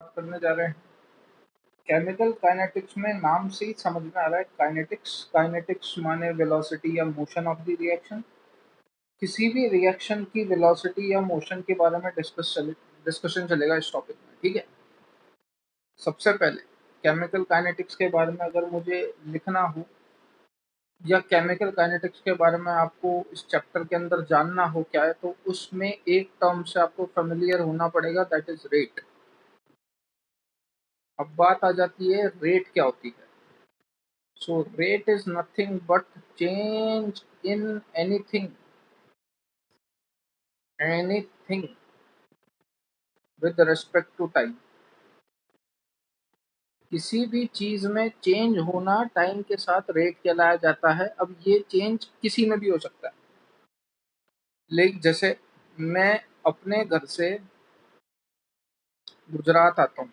बात करने जा रहे हैं केमिकल काइनेटिक्स में। नाम से ही समझ में आ रहा है काइनेटिक्स। काइनेटिक्स माने वेलोसिटी या मोशन ऑफ द रिएक्शन। किसी भी रिएक्शन की वेलोसिटी या मोशन के बारे में डिस्कशन चलेगा इस टॉपिक में, ठीक है। सबसे पहले केमिकल काइनेटिक्स के बारे में अगर मुझे लिखना हो या केमिकल काइनेटिक्स के बारे में आपको इस चैप्टर के अंदर जानना हो क्या है, तो उसमें एक टर्म से आपको फेमिलियर होना पड़ेगा, दैट इज रेट। अब बात आ जाती है रेट क्या होती है। So rate is nothing but change in anything with respect to time। किसी भी चीज में चेंज होना टाइम के साथ रेट कहलाया जाता है। अब ये चेंज किसी में भी हो सकता है, लेकिन जैसे मैं अपने घर से गुजरात आता हूँ,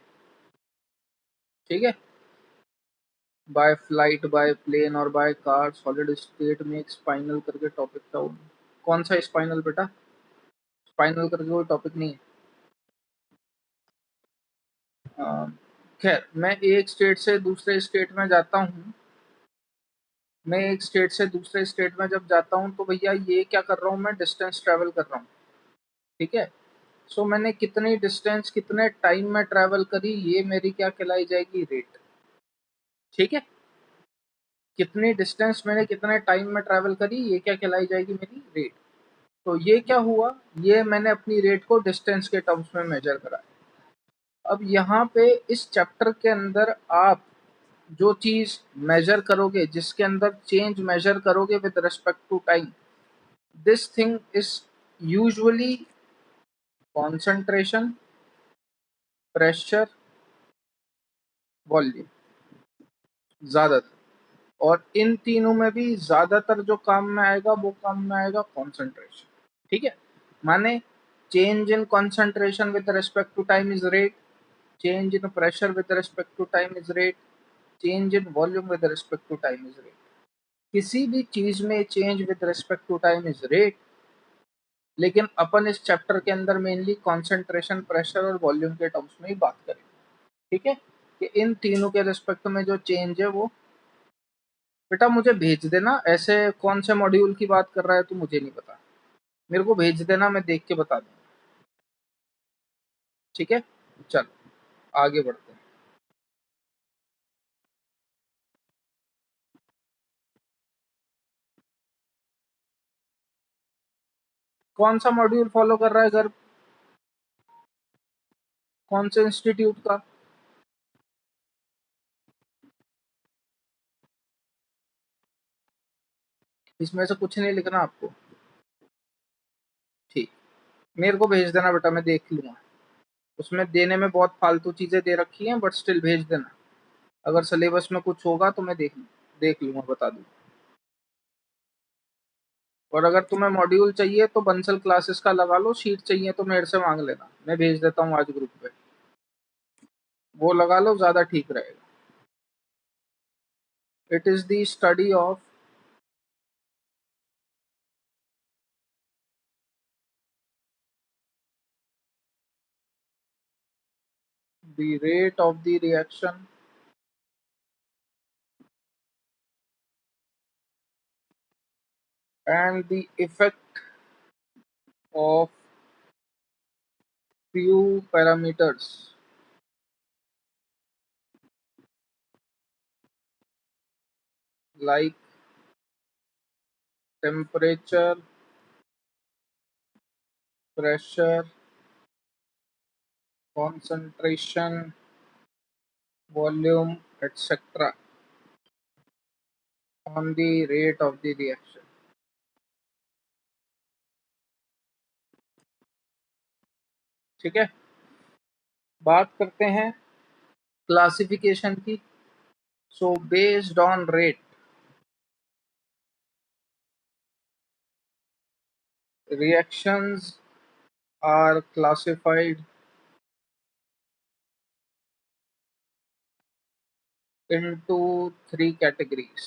ठीक है, बाय फ्लाइट, बाय प्लेन और बाय कार, सॉलिड स्टेट में एक स्पाइनल करके टॉपिक था। कौन सा स्पाइनल बेटा? स्पाइनल करके कोई टॉपिक नहीं है। खैर, मैं एक स्टेट से दूसरे स्टेट में जाता हूँ। मैं एक स्टेट से दूसरे स्टेट में जब जाता हूँ तो भैया ये क्या कर रहा हूँ, मैं डिस्टेंस ट्रेवल कर रहा हूँ, ठीक है। सो मैंने कितनी डिस्टेंस कितने टाइम में ट्रेवल करी, ये मेरी क्या कहलाई जाएगी, रेट, ठीक है। कितनी डिस्टेंस मैंने कितने टाइम में ट्रेवल करी, ये क्या कहलाई जाएगी, मेरी रेट। तो ये क्या हुआ, ये मैंने अपनी रेट को डिस्टेंस के टर्म्स में मेजर करा। अब यहाँ पे इस चैप्टर के अंदर आप जो चीज मेजर करोगे, जिसके अंदर चेंज मेजर करोगे with respect to time, this thing is usually concentration, pressure, volume, ज्यादातर। और इन तीनों में भी ज्यादातर जो काम में आएगा वो काम में आएगा कॉन्सेंट्रेशन, ठीक है। माने change in concentration with respect to time is rate, change in pressure with respect to time is rate, change in volume with respect to time is rate. किसी भी चीज में change with respect to time is rate, लेकिन अपन इस chapter के अंदर mainly concentration, pressure और वॉल्यूम के टर्म्स में ही बात करेंगे, ठीक है, कि इन तीनों के रिस्पेक्ट में जो चेंज है वो। बेटा मुझे भेज देना, ऐसे कौन से मॉड्यूल की बात कर रहा है तो मुझे नहीं पता, मेरे को भेज देना, मैं देख के बता दूंगा, ठीक है। चलो आगे बढ़ते हैं। कौन सा मॉड्यूल फॉलो कर रहा है घर, कौन से इंस्टीट्यूट का? इसमें से कुछ नहीं लिखना आपको, ठीक। मेरे को भेज देना बेटा, मैं देख लूंगा। उसमें देने में बहुत फालतू चीजें दे रखी हैं, बट स्टिल भेज देना। अगर सिलेबस में कुछ होगा तो मैं देख लूंगा, बता दूंगा। और अगर तुम्हें मॉड्यूल चाहिए तो बंसल क्लासेस का लगा लो, शीट चाहिए तो मेरे से मांग लेना, मैं भेज देता हूँ आज ग्रुप पे, वो लगा लो, ज्यादा ठीक रहेगा। It is the study of the rate of the reaction and the effect of few parameters like temperature, pressure, concentration, volume, etc. on the rate of the reaction, ठीक है। बात करते हैं क्लासिफिकेशन की। So based on rate, reactions are classified into three categories।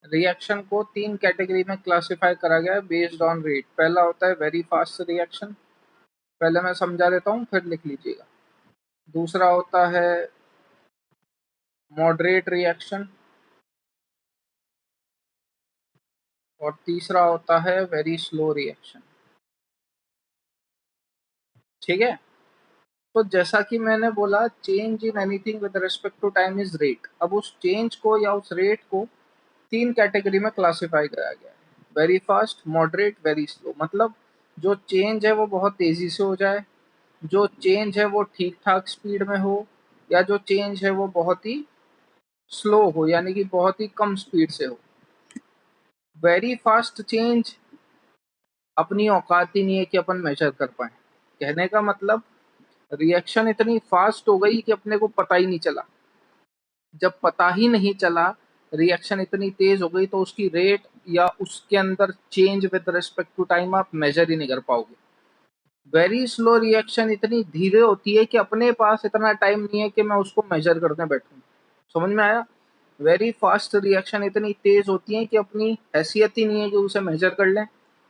Reaction को तीन category में classify करा गया है बेस्ड ऑन रेट। पहला होता है वेरी फास्ट रिएक्शन, पहले मैं समझा देता हूँ, फिर लिख लीजिएगा। दूसरा होता है मॉडरेट रिएक्शन, और तीसरा होता है वेरी स्लो रिएक्शन। ठीक है, तो जैसा कि मैंने बोला, change in anything with respect to time is rate. अब उस चेंज को या उस रेट को तीन कैटेगरी में क्लासिफाई करा गया है, very fast, moderate, very slow. मतलब जो चेंज है वो बहुत तेजी से हो जाए, जो चेंज है वो ठीक ठाक स्पीड में हो, या जो चेंज है वो बहुत ही स्लो हो, यानी कि बहुत ही कम स्पीड से हो। वेरी फास्ट चेंज अपनी औकात ही नहीं है कि अपन मेजर कर पाए। कहने का मतलब, रिएक्शन इतनी फास्ट हो गई कि अपने को पता ही नहीं चला। जब पता ही नहीं चला, रिएक्शन इतनी तेज हो गई, तो उसकी रेट या उसके अंदर change with respect to time आप मेजर ही नहीं कर पाओगे। वेरी स्लो रिएक्शन इतनी धीरे होती है कि अपने पास इतना टाइम नहीं है कि मैं उसको मेजर करने बैठूं। समझ में आया? वेरी फास्ट रिएक्शन इतनी तेज होती है कि अपनी हैसियत ही नहीं है कि उसे मेजर कर लें।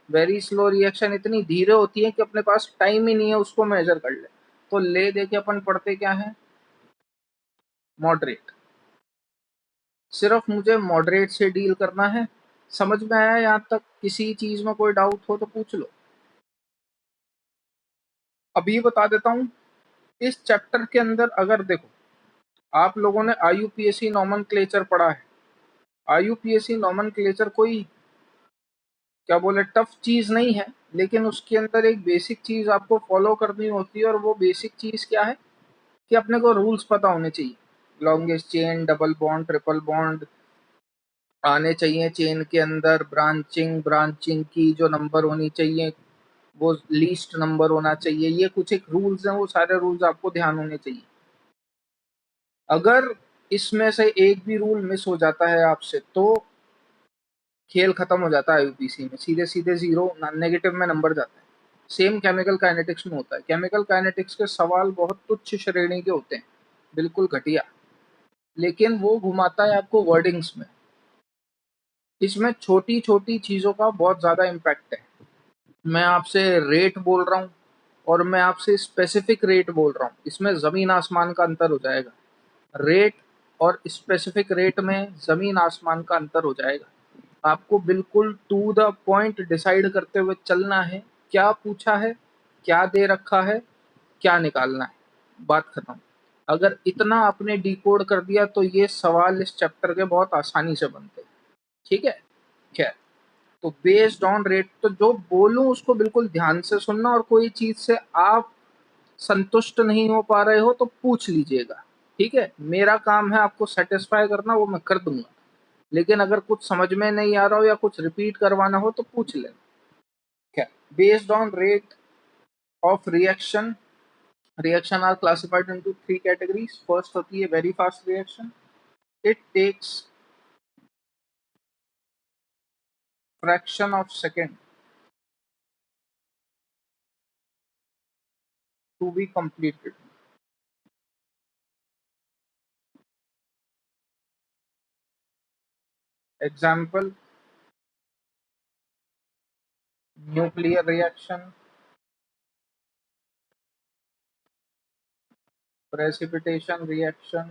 वेरी स्लो रिएक्शन इतनी धीरे होती है कि अपने पास टाइम ही नहीं है उसको मेजर कर ले। तो ले दे के अपन पढ़ते क्या है? मॉडरेट। सिर्फ मुझे मॉडरेट से डील करना है। समझ में आया यहाँ तक? किसी चीज में कोई डाउट हो तो पूछ लो। अभी बता देता हूँ, इस चैप्टर के अंदर अगर देखो, आप लोगों ने आईयूपीएसी नॉमेनक्लेचर पढ़ा है। आईयूपीएसी नॉमेनक्लेचर कोई क्या बोले टफ चीज नहीं है, लेकिन उसके अंदर एक बेसिक चीज आपको फॉलो करनी होती है, और वो बेसिक चीज क्या है कि अपने को रूल्स पता होने चाहिए। Longest chain, double bond, triple bond आने चाहिए चेन के अंदर। ब्रांचिंग, ब्रांचिंग की जो नंबर होनी चाहिए वो लीस्ट नंबर होना चाहिए। ये कुछ एक रूल्स हैं, वो सारे रूल्स आपको ध्यान होने चाहिए। अगर इसमें से एक भी रूल मिस हो जाता है आपसे, तो खेल खत्म हो जाता है आईयूपीसी में। सीधे सीधे जीरो, नेगेटिव में नंबर जाता है। सेम केमिकल काइनेटिक्स में होता है। केमिकल काइनेटिक्स के सवाल बहुत तुच्छ श्रेणी के होते हैं, बिल्कुल घटिया, लेकिन वो घुमाता है आपको वर्डिंग्स में। इसमें छोटी छोटी चीजों का बहुत ज्यादा इम्पैक्ट है। मैं आपसे रेट बोल रहा हूँ और मैं आपसे स्पेसिफिक रेट बोल रहा हूँ, इसमें जमीन आसमान का अंतर हो जाएगा। रेट और स्पेसिफिक रेट में जमीन आसमान का अंतर हो जाएगा। आपको बिल्कुल टू द पॉइंट डिसाइड करते हुए चलना है। क्या पूछा है, क्या दे रखा है, क्या निकालना है, बात खत्म। अगर इतना आपने डिकोड कर दिया तो ये सवाल इस चैप्टर के बहुत आसानी से बनते हैं। ठीक है? खैर, तो बेस्ड ऑन रेट, तो जो बोलूं उसको बिल्कुल ध्यान से सुनना, और कोई चीज से आप संतुष्ट नहीं हो पा रहे हो तो पूछ लीजिएगा। ठीक है? मेरा काम है आपको सेटिस्फाई करना, वो मैं कर दूंगा। लेकिन अगर कुछ समझ में नहीं आ रहा हो या कुछ रिपीट करवाना हो तो पूछ लेना। क्या? Based on rate of reaction, reaction are classified into three categories. First होती है very fast reaction. It takes fraction of second to be completed. Example: nuclear reaction, precipitation reaction,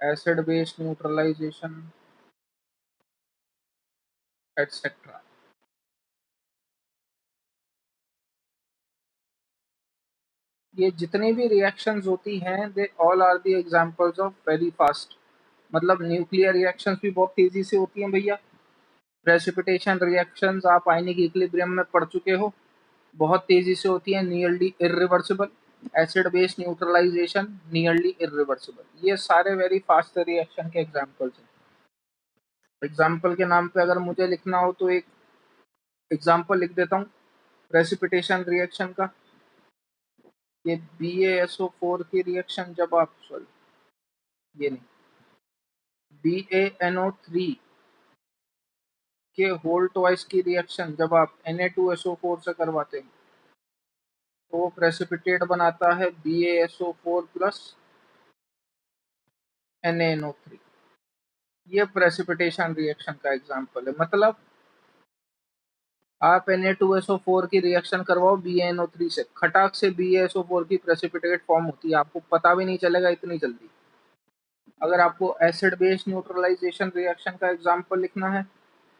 acid base neutralization, etc. ये जितनी भी reactions होती हैं, they all are the examples of very fast. मतलब nuclear reactions भी बहुत तेजी से होती हैं भैया। प्रेसिपिटेशन रिएक्शंस आप आयनिक इक्विलिब्रियम में पढ़ चुके हो, बहुत तेजी से होती है, nearly irreversible. Acid base neutralisation, nearly irreversible. ये सारे वेरी फास्ट रिएक्शन के एग्जांपल्स हैं। एग्जाम्पल के नाम पे अगर मुझे लिखना हो तो एक एग्जाम्पल लिख देता हूँ प्रेसिपिटेशन रिएक्शन का। ये BaSO4 की रिएक्शन, जब आप, सॉरी ये नहीं, BaNO3 के होल ट्वाइस की रिएक्शन जब आप Na2SO4 से करवाते हैं तो वो प्रेसिपिटेट बनाता है BaSO4 प्लस NaNO3। ये प्रेसिपिटेशन रिएक्शन का एग्जाम्पल है। मतलब आप Na2SO4 की रिएक्शन करवाओ BaNO3 से, खटाक से BaSO4 की प्रेसिपिटेट फॉर्म होती है, आपको पता भी नहीं चलेगा इतनी जल्दी। अगर आपको एसिड बेस न्यूट्रलाइजेशन रिएक्शन का एग्जांपल लिखना है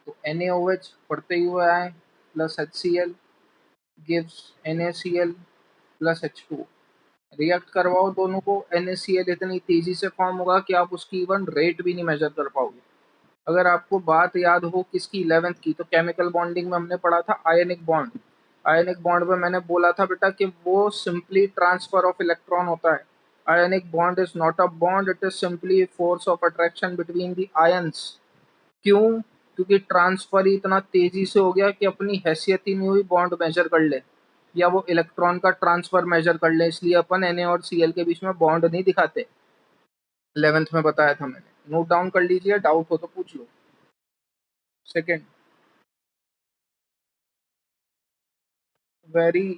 तो NaOH पढ़ते हुए आए plus HCl gives NaCl plus H2। React करवाओ दोनों को, NaCl इतनी तेजी से फॉर्म होगा कि आप उसकी इवन रेट भी नहीं मेजर कर पाओगे। अगर आपको बात याद हो किसकी 11th की, तो केमिकल बॉन्डिंग में हमने पढ़ा था आयनिक बॉन्ड। आयनिक बॉन्ड में मैंने बोला था बेटा कि वो सिंपली ट्रांसफर ऑफ इलेक्ट्रॉन होता है। Ionic bond is not a bond, it is simply force of attraction between the ions. क्यों? क्योंकि ट्रांसफर ही इतना तेजी से हो गया कि अपनी हैसियत ही नहीं हुई बॉन्ड मेजर कर ले या वो इलेक्ट्रॉन का ट्रांसफर मेजर कर ले, इसलिए अपन Na और Cl के बीच में बॉन्ड नहीं दिखाते। 11th में बताया था मैंने, नोट डाउन कर लीजिए, डाउट हो तो पूछ लो। Second, very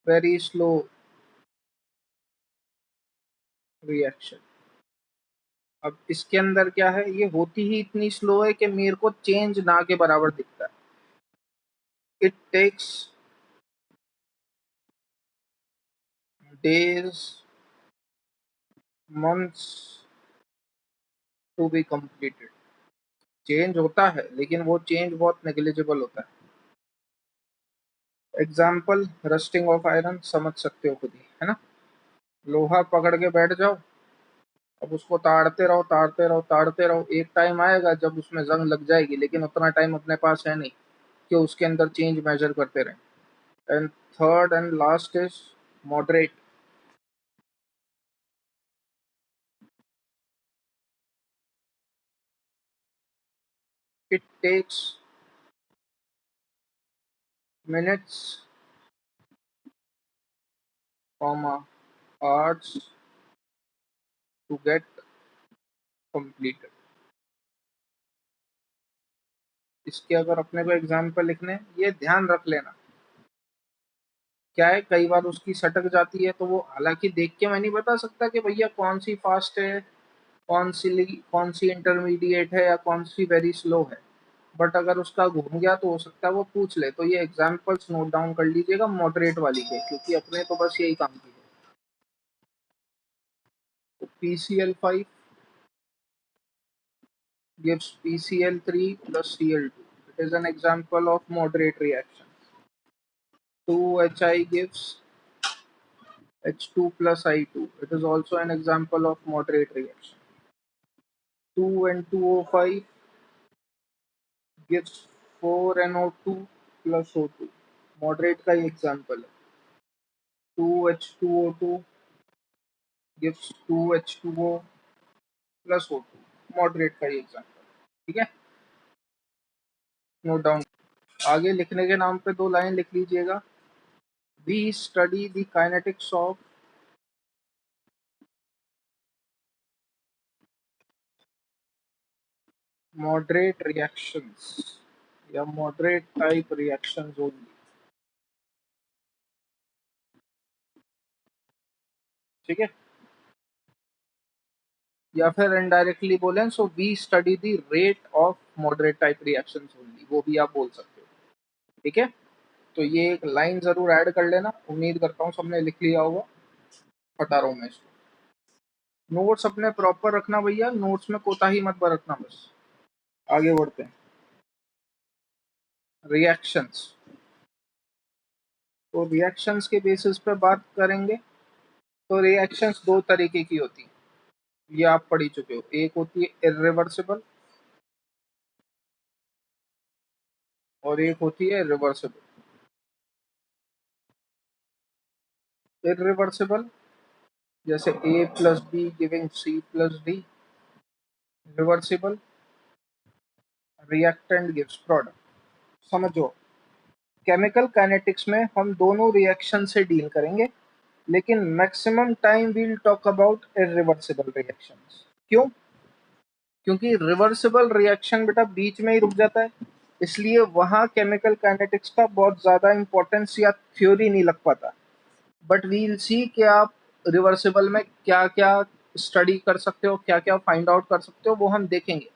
very slow reaction. अब इसके अंदर क्या है, ये होती ही इतनी स्लो है कि मेरे को चेंज ना के बराबर दिखता है। It takes days months to be completed. Change होता है लेकिन वो चेंज बहुत नेग्लिजिबल होता है। एग्जाम्पल, रस्टिंग ऑफ आयरन, समझ सकते हो खुद ही, है ना। लोहा पकड़ के बैठ जाओ, अब उसको ताड़ते रहो ताड़ते रहो ताड़ते रहो, एक टाइम आएगा जब उसमें जंग लग जाएगी, लेकिन उतना टाइम अपने पास है नहीं कि उसके अंदर चेंज मेजर करते रहें। And third and last is moderate. It takes minutes comma hours to get completed. इसके अगर अपने को एग्जाम्पल लिखने, ये ध्यान रख लेना, क्या है कई बार उसकी सटक जाती है, तो वो हालांकि देख के मैं नहीं बता सकता कि भैया कौन सी फास्ट है, कौन सी इंटरमीडिएट है या कौन सी वेरी स्लो है, बट अगर उसका घूम गया तो हो सकता है वो पूछ ले। तो ये एग्जाम्पल्स नोट डाउन कर लीजिएगा मॉडरेट वाली के, क्योंकि अपने तो बस यही काम की है। तो PCl5 gives PCl3 plus Cl2. It is an example of moderate reaction. 2Hi gives H2 plus I2. It is also an example of moderate reaction. 2N2O5 gives 4NO2 plus O2. Moderate का ही example है। 2H2O2 gives 2H2O plus O2। Moderate का ही example, ठीक है, note down. आगे लिखने के नाम पे दो लाइन लिख लीजिएगा। We study the kinetics of moderate reactions या moderate type reactions only, ठीक है। या फिर इनडायरेक्टली बोलें so we study the rate of moderate type reactions only, वो भी आप बोल सकते हो, ठीक है। तो ये एक लाइन जरूर ऐड कर लेना, उम्मीद करता हूँ सबने लिख लिया होगा। हटा रहा हूँ मैं इसको। नोट्स अपने प्रॉपर रखना भैया, नोट्स में कोताही मत बरतना बस। आगे बढ़ते हैं। रिएक्शंस, तो रिएक्शंस के बेसिस पे बात करेंगे। तो रिएक्शंस दो तरीके की होती हैं, ये आप पढ़ ही चुके हो। एक होती है इरिवर्सिबल और एक होती है रिवर्सिबल। इरिवर्सिबल जैसे A plus B giving C plus D. Reversible, reactant gives product. समझो, केमिकल काइनेटिक्स में हम दोनों रिएक्शन से डील करेंगे, लेकिन maximum time we'll talk about irreversible reactions. क्यों? क्योंकि रिवर्सिबल रिएक्शन बेटा बीच में ही रुक जाता है, इसलिए वहां केमिकल काइनेटिक्स का बहुत ज्यादा इंपॉर्टेंस या थ्योरी नहीं लग पाता। बट वील सी कि आप रिवर्सिबल में क्या क्या स्टडी कर सकते हो, क्या क्या फाइंड आउट कर सकते हो, वो हम देखेंगे।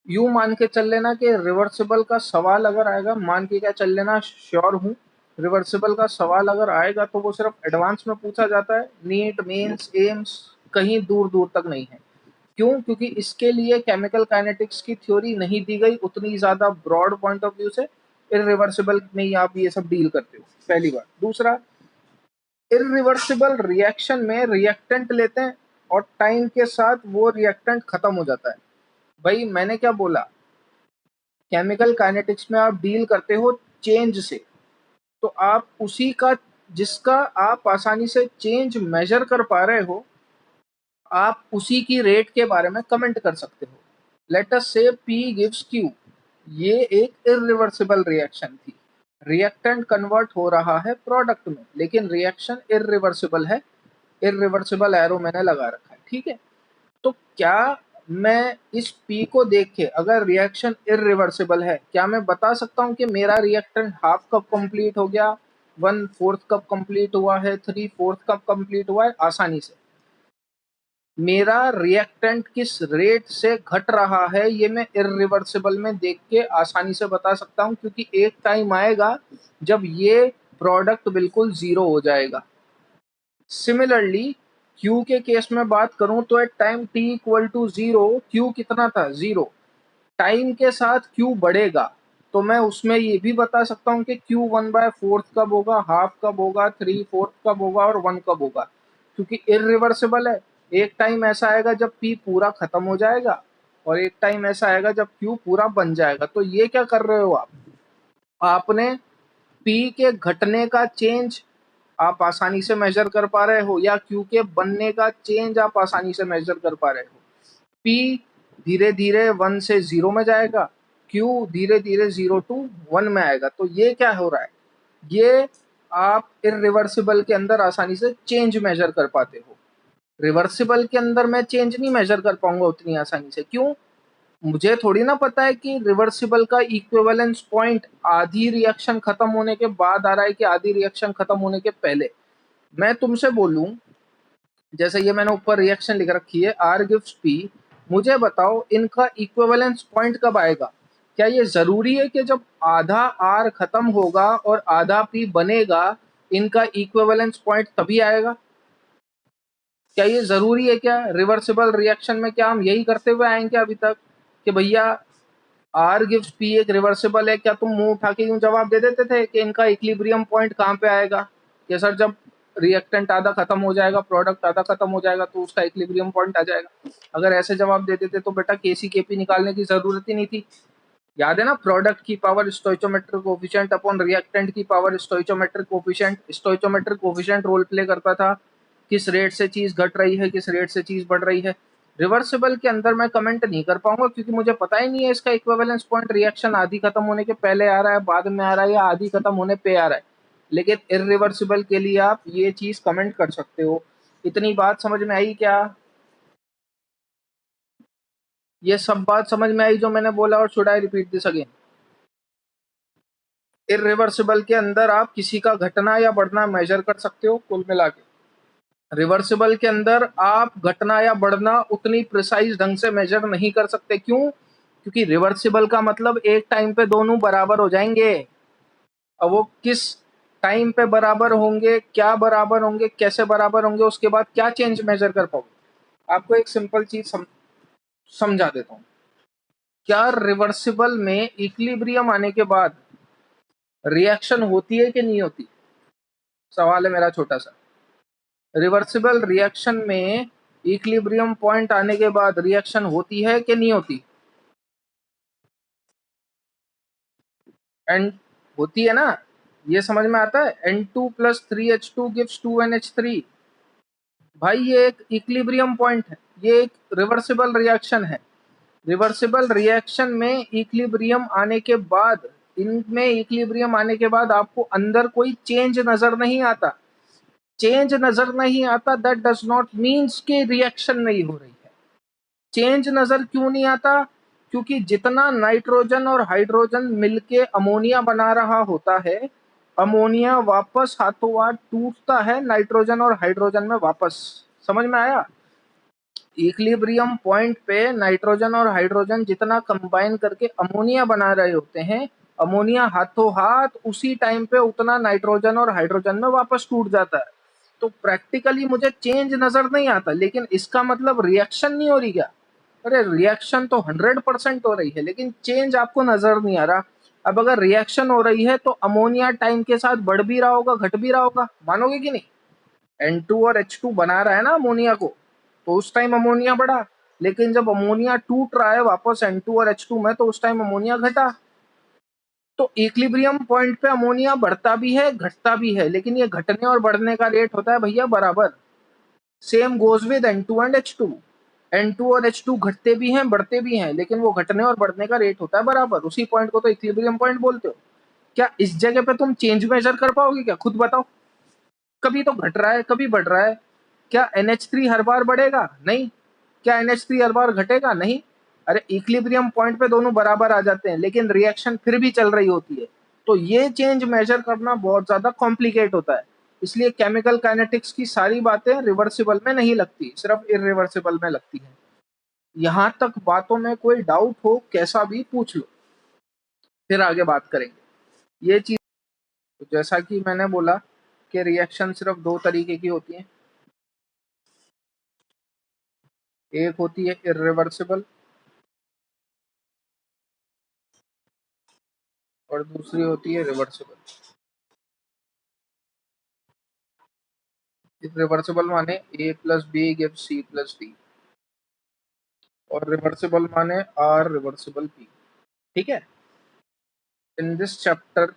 यूं मान के चल लेना कि रिवर्सिबल का सवाल अगर आएगा, मान के क्या चल लेना, श्योर हूँ रिवर्सिबल का सवाल अगर आएगा तो वो सिर्फ एडवांस में पूछा जाता है, नीट मेंस एम्स कहीं दूर दूर तक नहीं है। क्यों? क्योंकि इसके लिए केमिकल काइनेटिक्स की थ्योरी नहीं दी गई उतनी ज्यादा ब्रॉड पॉइंट ऑफ व्यू से। इरिवर्सिबल में ही आप ये सब डील करते हो, पहली बात। दूसरा, इरिवर्सिबल रिएक्शन में रिएक्टेंट लेते हैं और टाइम के साथ वो रिएक्टेंट खत्म हो जाता है। भाई मैंने क्या बोला, केमिकल काइनेटिक्स में आप डील करते हो चेंज से, तो आप उसी का, जिसका आप आसानी से चेंज मेजर कर पा रहे हो, आप उसी की रेट के बारे में कमेंट कर सकते हो। लेट अस से P गिव्स Q, ये एक इरिवर्सिबल रिएक्शन थी, रिएक्टेंट कन्वर्ट हो रहा है प्रोडक्ट में, लेकिन रिएक्शन इरिवर्सिबल है, इरिवर्सिबल एरो मैंने लगा रखा है, ठीक है। तो क्या मैं इस P को देख के, अगर रिएक्शन इरिवर्सिबल है, क्या मैं बता सकता हूँ कि मेरा रिएक्टेंट हाफ कप कंप्लीट हो गया, 1/4 कप कंप्लीट हुआ है, 3/4 कप कंप्लीट हुआ है? आसानी से। मेरा रिएक्टेंट किस रेट से घट रहा है ये मैं इरिवर्सिबल में देख के आसानी से बता सकता हूँ, क्योंकि एक टाइम आएगा जब ये प्रोडक्ट बिल्कुल जीरो हो जाएगा। सिमिलरली Q के केस में बात करूं तो at time t equal to 0 Q कितना था? 0। टाइम के साथ Q बढ़ेगा, तो मैं उसमें ये भी बता सकता हूँ कि Q 1/4 कब होगा, हाफ कब होगा, 3/4 कब होगा और 1 कब होगा, क्योंकि इरिवर्सिबल है। एक टाइम ऐसा आएगा जब P पूरा खत्म हो जाएगा और एक टाइम ऐसा आएगा जब Q पूरा बन जाएगा। तो ये क्या कर रहे हो आप, आपने P के घटने का चेंज आप आसानी से मेजर कर पा रहे हो, या Q के बनने का चेंज आप आसानी से मेजर कर पा रहे हो। P धीरे धीरे 1 से 0 में जाएगा, Q धीरे धीरे 0 to 1 में आएगा। तो ये क्या हो रहा है, ये आप इरिवर्सिबल के अंदर आसानी से चेंज मेजर कर पाते हो। रिवर्सिबल के अंदर मैं चेंज नहीं मेजर कर पाऊंगा उतनी आसानी से। क्यों? मुझे थोड़ी ना पता है कि रिवर्सिबल का इक्विवेलेंस पॉइंट आधी रिएक्शन खत्म होने के बाद आ रहा है कि आधी रिएक्शन खत्म होने के पहले। मैं तुमसे बोलूं, जैसे ये मैंने ऊपर रिएक्शन लिख रखी है R गिव्स P, मुझे बताओ इनका इक्विवेलेंस पॉइंट कब आएगा? क्या ये जरूरी है कि जब आधा R खत्म होगा और आधा P बनेगा, इनका इक्विवेलेंस पॉइंट तभी आएगा? क्या ये जरूरी है? क्या रिवर्सिबल रिएक्शन में क्या हम यही करते हुए आएंगे अभी तक कि भैया R गिव्स P एक रिवर्सिबल है? क्या तुम मुंह उठा के यूं जवाब दे देते थे कि इनका इक्विलिब्रियम पॉइंट कहाँ पे आएगा? कि सर जब रिएक्टेंट आधा खत्म हो जाएगा, प्रोडक्ट आधा खत्म हो जाएगा, तो उसका इक्विलिब्रियम पॉइंट आ जाएगा। अगर ऐसे जवाब दे देते तो बेटा केसी केपी निकालने की जरूरत ही नहीं थी। याद है ना, प्रोडक्ट की power stoichiometric coefficient upon reactant की power stoichiometric coefficient. Stoichiometric coefficient role play करता था किस रेट से चीज घट रही है, किस रेट से चीज बढ़ रही है। रिवर्सिबल के अंदर मैं कमेंट नहीं कर पाऊंगा, क्योंकि मुझे पता ही नहीं है इसका इक्विवेलेंस पॉइंट रिएक्शन आधी खत्म होने के पहले आ रहा है, बाद में आ रहा है, या आधी खत्म होने पे आ रहा है। लेकिन इरिवर्सिबल के लिए आप ये चीज कमेंट कर सकते हो। इतनी बात समझ में आई क्या? ये सब बात समझ में आई जो मैंने बोला, और should I repeat this again? Irreversible के अंदर आप किसी का घटना या बढ़ना मेजर कर सकते हो कुल मिला के। रिवर्सिबल के अंदर आप घटना या बढ़ना उतनी प्रिसाइज ढंग से मेजर नहीं कर सकते। क्यों? क्योंकि रिवर्सिबल का मतलब एक टाइम पे दोनों बराबर हो जाएंगे। अब वो किस टाइम पे बराबर होंगे, क्या बराबर होंगे, कैसे बराबर होंगे, उसके बाद क्या चेंज मेजर कर पाओगे? आपको एक सिंपल चीज समझा देता हूँ। क्या रिवर्सिबल में इक्विलिब्रियम आने के बाद रिएक्शन होती है कि नहीं होती? सवाल है मेरा छोटा सा। रिवर्सिबल रिएक्शन में इक्विलिब्रियम पॉइंट आने के बाद रिएक्शन होती है कि नहीं होती? एंड होती है ना? ये समझ में आता है? N2 + 3H2 gives 2NH3। भाई ये एक इक्विलिब्रियम पॉइंट है, ये एक रिवर्सिबल रिएक्शन है। रिवर्सिबल रिएक्शन में इक्विलिब्रियम आने के बाद, इनमें इक्विलिब्रियम आने के बाद आपको अंदर कोई चेंज नजर नहीं आता। चेंज नजर नहीं आता, दैट डज नॉट मीन्स कि रिएक्शन नहीं हो रही है। चेंज नजर क्यों नहीं आता? क्योंकि जितना नाइट्रोजन और हाइड्रोजन मिलके अमोनिया बना रहा होता है, अमोनिया वापस हाथों हाथ टूटता है नाइट्रोजन और हाइड्रोजन में वापस। समझ में आया? इक्विलिब्रियम पॉइंट पे नाइट्रोजन और हाइड्रोजन जितना कंबाइन करके अमोनिया बना रहे होते हैं, अमोनिया हाथों हाथ उसी टाइम पे उतना नाइट्रोजन और हाइड्रोजन में वापस टूट जाता है। तो प्रैक्टिकली मुझे चेंज नजर नहीं आता, लेकिन इसका मतलब रिएक्शन नहीं हो रही क्या? अरे रिएक्शन तो 100% हो रही है, लेकिन चेंज आपको नजर नहीं आ रहा। अब अगर रिएक्शन हो रही है तो अमोनिया टाइम के साथ बढ़ भी रहा होगा, घट भी रहा होगा, मानोगे कि नहीं? N2 और H2 बना रहा है ना अमोनिया को, तो उस टाइम अमोनिया बढ़ा, लेकिन जब अमोनिया टूट रहा है वापस N2 और H2 में, तो उस टाइम अमोनिया घटा। तो इक्विलिब्रियम पॉइंट पे अमोनिया बढ़ता भी है, घटता भी है, लेकिन ये घटने और बढ़ने का रेट होता है भैया बराबर। Same goes with N2 and H2। N2 और H2 घटते भी हैं, बढ़ते भी हैं, लेकिन वो घटने और बढ़ने का रेट होता है बराबर। उसी पॉइंट को तो इक्विलिब्रियम पॉइंट बोलते हो। क्या इस जगह पे तुम चेंज मेजर कर पाओगे क्या? खुद बताओ। कभी तो घट रहा है, कभी बढ़ रहा है। क्या NH3 हर बार बढ़ेगा? नहीं। क्या NH3 हर बार घटेगा? नहीं। अरे इक्विलिब्रियम पॉइंट पे दोनों बराबर आ जाते हैं, लेकिन रिएक्शन फिर भी चल रही होती है। तो ये चेंज मेजर करना बहुत ज्यादा कॉम्प्लिकेट होता है। इसलिए केमिकल काइनेटिक्स की सारी बातें रिवर्सिबल में नहीं लगती, सिर्फ इरिवर्सिबल में लगती हैं। यहां तक बातों में कोई डाउट हो कैसा भी पूछ लो, फिर आगे बात करेंगे ये चीज। तो जैसा कि मैंने बोला कि रिएक्शन सिर्फ दो तरीके की होती हैं। एक होती है इरिवर्सिबल और दूसरी होती है रिवर्सिबल। इरिवर्सिबल माने A plus B give C plus D, और रिवर्सिबल माने R रिवर्सिबल P। ठीक है। In this chapter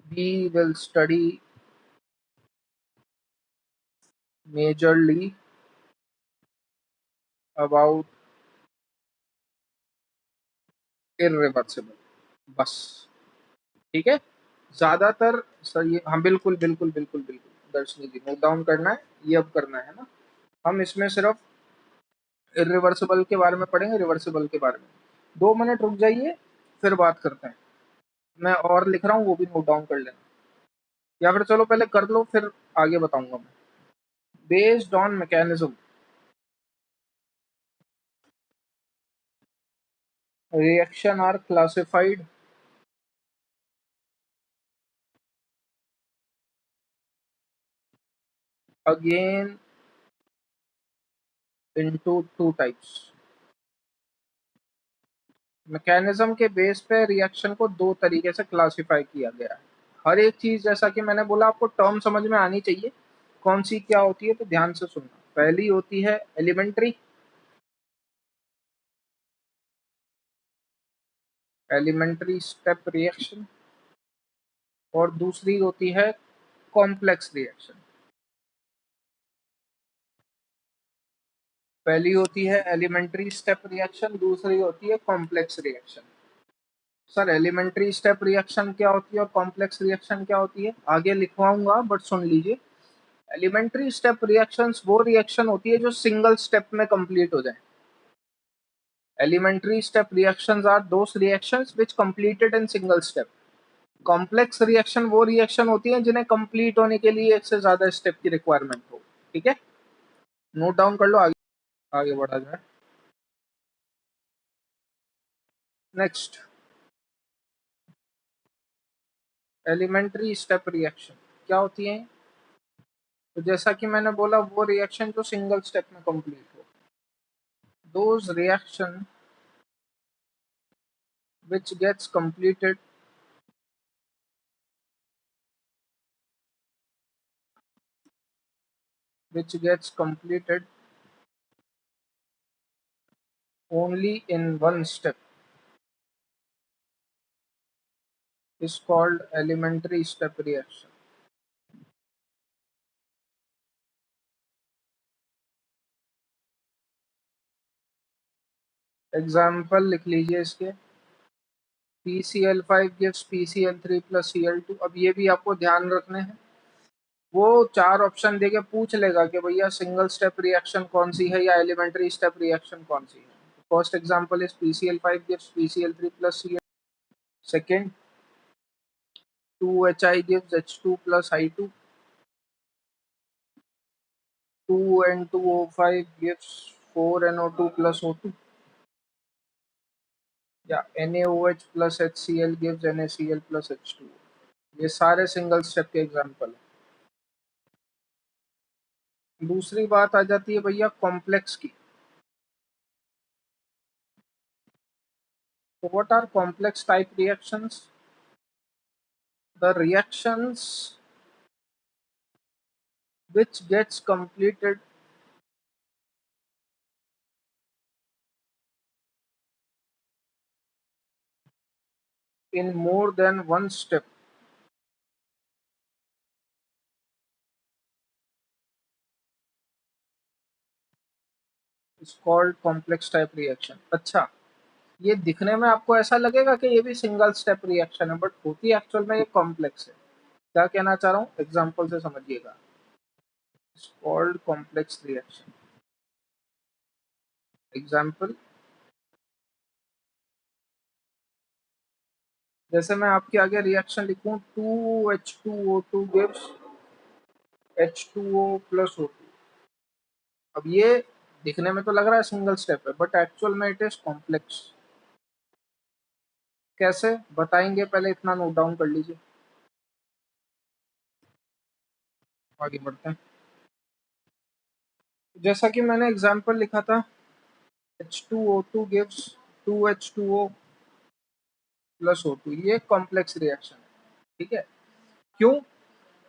we will study majorly about irreversible, बस। ठीक है। ज्यादातर सर ये, हाँ बिल्कुल बिल्कुल बिल्कुल बिल्कुल दर्शनी जी, नोट डाउन करना है, ये अब करना है ना। हम इसमें सिर्फ इरिवर्सिबल के बारे में पढ़ेंगे, रिवर्सिबल के बारे में। 2 मिनट रुक जाइए, फिर बात करते हैं। मैं और लिख रहा हूँ, वो भी नोट डाउन कर लेना, या फिर चलो पहले कर लो फिर आगे बताऊंगा मैं। Based on mechanism, reaction are classified again into two types. Mechanism के बेस पे रिएक्शन को दो तरीके से क्लासिफाई किया गया है। हर एक चीज जैसा कि मैंने बोला आपको टर्म समझ में आनी चाहिए, कौन सी क्या होती है, तो ध्यान से सुनना। पहली होती है एलिमेंट्री, एलिमेंट्री स्टेप रिएक्शन, और दूसरी होती है कॉम्प्लेक्स रिएक्शन। पहली होती है एलिमेंट्री स्टेप रिएक्शन, दूसरी होती है complex reaction. Sir elementary step reaction क्या होती है और कॉम्प्लेक्स रिएक्शन क्या होती है आगे लिखवाऊंगा, बट सुन लीजिए। एलिमेंट्री स्टेप रिएक्शंस वो रिएक्शन होती है जो सिंगल स्टेप में कंप्लीट हो जाए। Elementary step reactions are those reactions which completed in single step. Complex reaction वो रिएक्शन होती है जिन्हें कंप्लीट होने के लिए एक से ज्यादा स्टेप की रिक्वायरमेंट हो। ठीक है, नोट डाउन कर लो, आगे आगे बढ़ा जाए। नेक्स्ट, एलिमेंट्री स्टेप रिएक्शन क्या होती है? तो जैसा कि मैंने बोला, वो रिएक्शन जो सिंगल स्टेप में कंप्लीट हो। Those reaction which gets completed which gets completed only in one step is called elementary step reaction. Example लिख लीजिए इसके। PCl5 gives PCl3 plus Cl2। अब ये भी आपको ध्यान रखने हैं, वो 4 ऑप्शन देके पूछ लेगा कि भैया सिंगल स्टेप रिएक्शन कौन सी है या एलिमेंट्री स्टेप रिएक्शन कौन सी है। First example is PCl5 gives PCl3 plus Cl। Second, 2HI gives H2 plus I2। 2N2O5 gives 4NO2 plus O2, या NaOH plus HCl gives NaCl plus H2O। ये सारे single step के example है। दूसरी बात आ जाती है भैया कॉम्प्लेक्स की। तो what are complex type reactions? The reactions which gets completed in more than one step is called complex type reaction। अच्छा, ये दिखने में आपको ऐसा लगेगा कि ये भी सिंगल स्टेप रिएक्शन है, बट होती एक्चुअल में ये कॉम्प्लेक्स है। क्या कहना चाह रहा हूँ, एग्जांपल से समझिएगा। It's called complex reaction. Example, जैसे मैं आपके आगे रिएक्शन लिखूं, 2H2O2 gives H2O plus O2। अब ये दिखने में तो लग रहा है सिंगल स्टेप है, बट एक्चुअल में इट इज कॉम्प्लेक्स। कैसे बताएंगे, पहले इतना नोट डाउन कर लीजिए, आगे बढ़ते हैं। जैसा कि मैंने एग्जांपल लिखा था, H2O2 gives 2H2O plus O2, ये कॉम्प्लेक्स रिएक्शन है। ठीक है, क्यों?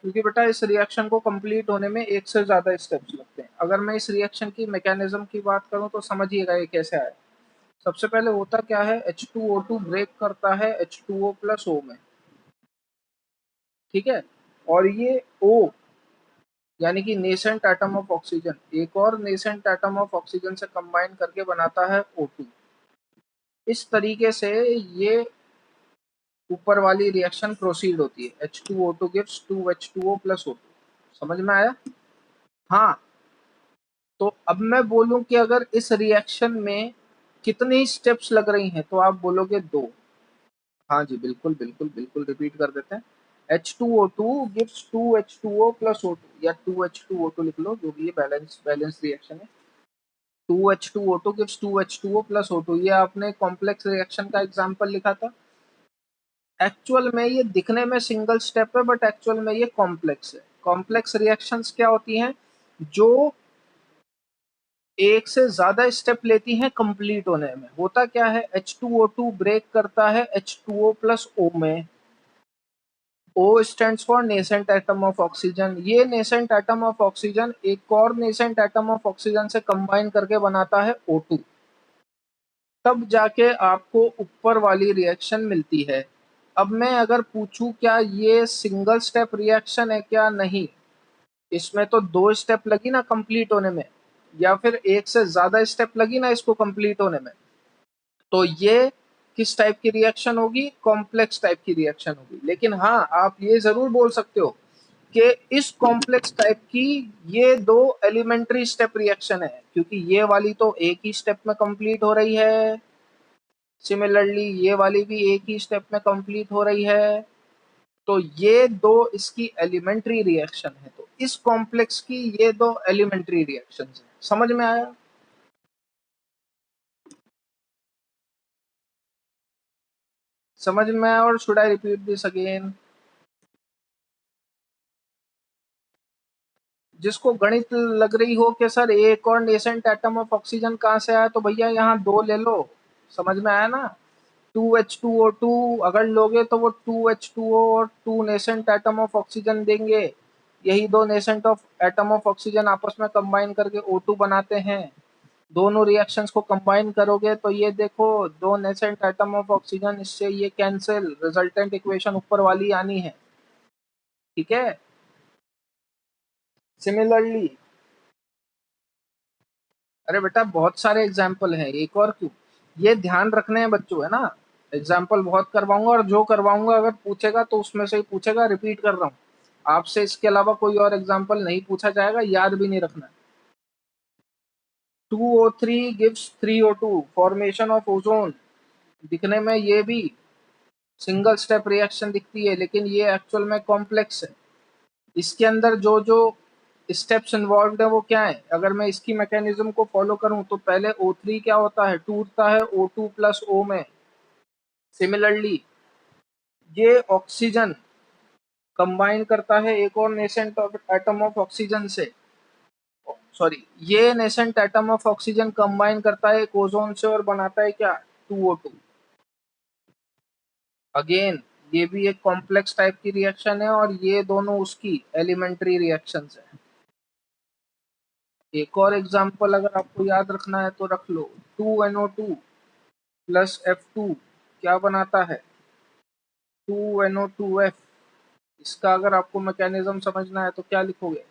क्योंकि बेटा इस रिएक्शन को कंप्लीट होने में एक से ज्यादा स्टेप्स लगते हैं। अगर मैं इस रिएक्शन की मैकेनिज्म की बात करूं तो समझिएगा ये कैसे आया। सबसे पहले होता क्या है, H2O2 ब्रेक करता है H2O plus O में। ठीक है, और ये O यानी कि नेसेंट एटम ऑफ ऑक्सीजन एक और नेसेंट एटम ऑफ ऑक्सीजन से कंबाइन करके बनाता है O2। इस तरीके से ये ऊपर वाली रिएक्शन प्रोसीड होती है। H2O2 gives 2H2O plus O2। समझ में आया? हाँ, तो अब मैं बोलूं कि अगर इस रिएक्शन में कितनी स्टेप्स लग रही हैं, तो आप बोलोगे 2। हाँ जी, बिल्कुल बिल्कुल बिल्कुल, रिपीट कर देते हैं। H2O2 gives 2H2O plus O2, या 2H2O2 लिख लो, जो भी ये बैलेंस रिएक्शन है। 2H2O2 gives 2H2O plus O2, ये आपने कॉम्प्लेक्स रिएक्शन का एग्जांपल लिखा था। एक्चुअल में ये दिखने में सिंगल स्टेप है, बट एक्चुअल में ये कॉम्प्लेक्स है। कॉम्प्लेक्स रिएक्शंस क्या होती हैं? जो एक से ज्यादा स्टेप लेती हैं कंप्लीट होने में। होता क्या है, H2O2 ब्रेक करता है H2O plus O में। O stands for nascent atom of oxygen. ये नेसेंट एटम ऑफ ऑक्सीजन एक और नेसेंट एटम ऑफ ऑक्सीजन से कंबाइन करके बनाता है O2। तब जाके आपको ऊपर वाली रिएक्शन मिलती है। अब मैं अगर पूछूं क्या ये सिंगल स्टेप रिएक्शन है, क्या नहीं, इसमें तो 2 स्टेप लगी ना कंप्लीट होने में, या फिर एक से ज्यादा स्टेप लगी ना इसको कंप्लीट होने में। तो ये किस टाइप की रिएक्शन होगी? कॉम्प्लेक्स टाइप की रिएक्शन होगी। लेकिन हाँ, आप ये जरूर बोल सकते हो कि इस कॉम्प्लेक्स टाइप की ये 2 एलिमेंट्री स्टेप रिएक्शन है, क्योंकि ये वाली तो एक ही स्टेप में कंप्लीट हो रही है, सिमिलरली ये वाली भी एक ही स्टेप में कंप्लीट हो रही है। तो ये 2 इसकी एलिमेंट्री रिएक्शन है। तो इस कॉम्प्लेक्स की ये 2 एलिमेंट्री रिएक्शन है। समझ में आया? समझ में आया? और should I repeat this again? जिसको गणित लग रही हो कि सर एक और नेसेंट एटम ऑफ ऑक्सीजन कहाँ से आया, तो भैया यहाँ 2 ले लो। समझ में आया ना? 2H2O2 अगर लोगे तो वो 2H2O और 2 नेसेंट एटम ऑफ ऑक्सीजन देंगे। यही 2 nascent of atom of oxygen आपस में कंबाइन करके O2 बनाते हैं। दोनों रिएक्शंस को कंबाइन करोगे तो ये देखो 2 नेसेंट एटम ऑफ ऑक्सीजन, इससे ये कैंसिल, रिजल्टेंट इक्वेशन ऊपर वाली आनी है। ठीक है, सिमिलरली, अरे बेटा बहुत सारे एग्जाम्पल हैं, एक और क्यों, ये ध्यान रखने हैं बच्चों, है ना? एग्जाम्पल बहुत करवाऊंगा, और जो करवाऊंगा अगर पूछेगा तो उसमें से ही पूछेगा। रिपीट कर रहा हूँ, आपसे इसके अलावा कोई और एग्जाम्पल नहीं पूछा जाएगा, याद भी नहीं रखना। 2O3 gives 3O2, formation of ozone. दिखने में ये भी सिंगल स्टेप रिएक्शन दिखती है, लेकिन ये एक्चुअल में कॉम्प्लेक्स है। इसके अंदर जो जो स्टेप्स इन्वॉल्व है वो क्या है, अगर मैं इसकी मैकेनिज्म को फॉलो करूं तो पहले O3 क्या होता है, टूटता है O2 प्लस O में। सिमिलरली ये ऑक्सीजन कंबाइन करता है एक और नेसेंट एटम ऑफ ऑक्सीजन से, सॉरी, ये nascent atom of oxygen combine करता है एक ओजोन से और बनाता है क्या, 2O2। अगेन ये भी एक कॉम्प्लेक्स टाइप की रिएक्शन है और ये दोनों उसकी एलिमेंट्री रिएक्शंस है। एक और एग्जांपल अगर आपको याद रखना है तो रख लो, 2NO2 प्लस F2 क्या बनाता है, 2NO2F। इसका अगर आपको मैकेनिज्म समझना है तो क्या लिखोगे,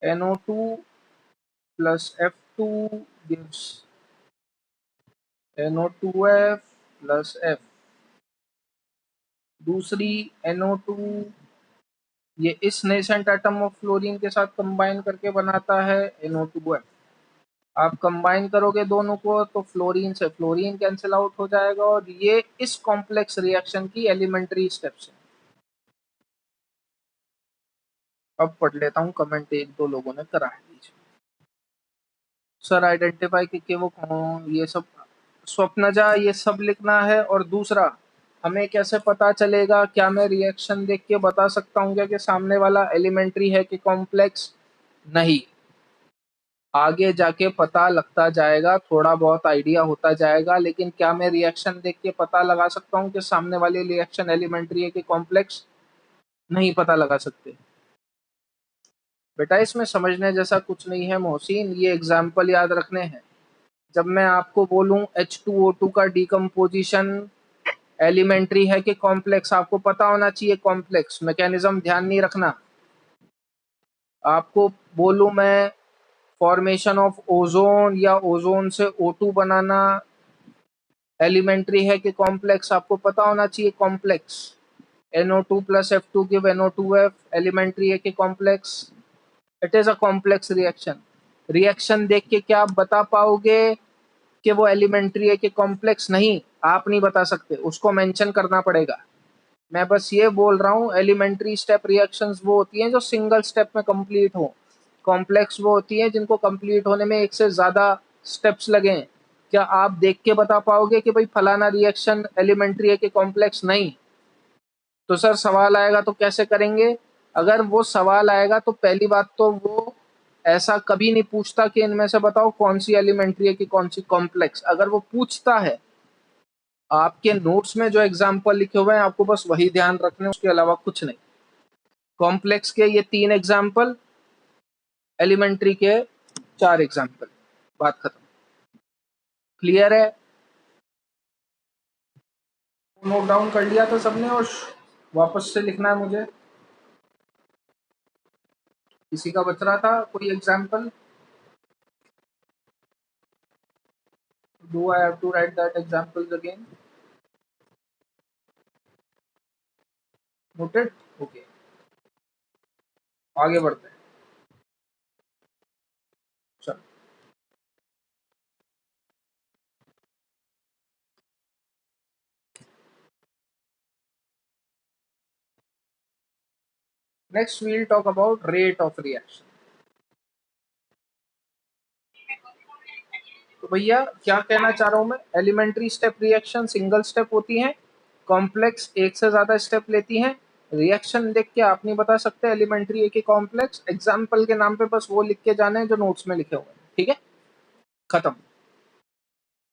NO2 plus F2 gives NO2F plus F। दूसरी NO2 ये इस नेसेंट एटम ऑफ फ्लोरीन के साथ कंबाइन करके बनाता है NO2F। आप कंबाइन करोगे दोनों को तो फ्लोरीन से फ्लोरीन कैंसिल आउट हो जाएगा और ये इस कॉम्प्लेक्स रिएक्शन की एलिमेंट्री स्टेप्स है। अब पढ़ लेता हूँ कमेंट, एक दो लोगों ने करा है बीच में। सर आइडेंटिफाई कि वो कौन, ये सब स्वप्नजा ये सब लिखना है। और दूसरा, हमें कैसे पता चलेगा, क्या मैं रिएक्शन देख के बता सकता हूँ क्या कि सामने वाला एलिमेंट्री है कि कॉम्प्लेक्स? नहीं, आगे जाके पता लगता जाएगा, थोड़ा बहुत आइडिया होता जाएगा, लेकिन क्या मैं रिएक्शन देख के पता लगा सकता हूँ कि सामने वाली रिएक्शन एलिमेंट्री है कि कॉम्प्लेक्स? नहीं पता लगा सकते। बेटा इसमें समझने जैसा कुछ नहीं है मोहसिन, ये एग्जाम्पल याद रखने हैं। जब मैं आपको बोलूं H2O2 का डिकम्पोजिशन एलिमेंट्री है कि कॉम्प्लेक्स, आपको पता होना चाहिए कॉम्प्लेक्स, मैकेनिज्म ध्यान नहीं रखना। आपको बोलूं मैं फॉर्मेशन ऑफ ओजोन या ओजोन से O2 बनाना एलिमेंट्री है कि कॉम्प्लेक्स, आपको पता होना चाहिए complex. NO2 plus F2 give NO2F elementary है कि complex? It is a complex reaction. Reaction देख के क्या आप बता पाओगे कि वो एलिमेंट्री है कि कॉम्प्लेक्स? नहीं, आप नहीं बता सकते, उसको मेंशन करना पड़ेगा। मैं बस ये बोल रहा हूँ एलिमेंट्री स्टेप रिएक्शंस वो होती हैं जो सिंगल स्टेप में कंप्लीट हो, कॉम्प्लेक्स वो होती हैं जिनको कंप्लीट होने में एक से ज़्यादा स्टेप्स लगें। क्या आप देख के बता पाओगे कि भाई फलाना रिएक्शन एलिमेंट्री है कि कॉम्प्लेक्स? नहीं। तो सर सवाल आएगा तो कैसे करेंगे? अगर वो सवाल आएगा तो पहली बात तो वो ऐसा कभी नहीं पूछता कि इनमें से बताओ कौन सी एलिमेंट्री है कि कौन सी कॉम्प्लेक्स। अगर वो पूछता है, आपके नोट्स में जो एग्जाम्पल लिखे हुए हैं आपको बस वही ध्यान रखने, उसके अलावा कुछ नहीं। कॉम्प्लेक्स के ये 3 एग्जाम्पल, एलिमेंट्री के 4 एग्जाम्पल, बात खत्म। क्लियर है? नोट डाउन कर लिया था सबने और वापस से लिखना है मुझे? किसी का बच रहा था कोई example? Do I have to write that examples again? Noted? Okay, आगे बढ़ते हैं। चलो, next we'll talk about rate of reaction. तो भैया क्या कहना चाह रहा हूं मैं, elementary step reaction single step होती हैं, कॉम्प्लेक्स एक से ज्यादा स्टेप लेती हैं। रिएक्शन देख के आप नहीं बता सकते एलिमेंट्री है कि कॉम्प्लेक्स, एग्जाम्पल के नाम पे बस वो लिख के जाने जो नोट्स में लिखे हुए हैं, ठीक है, खत्म।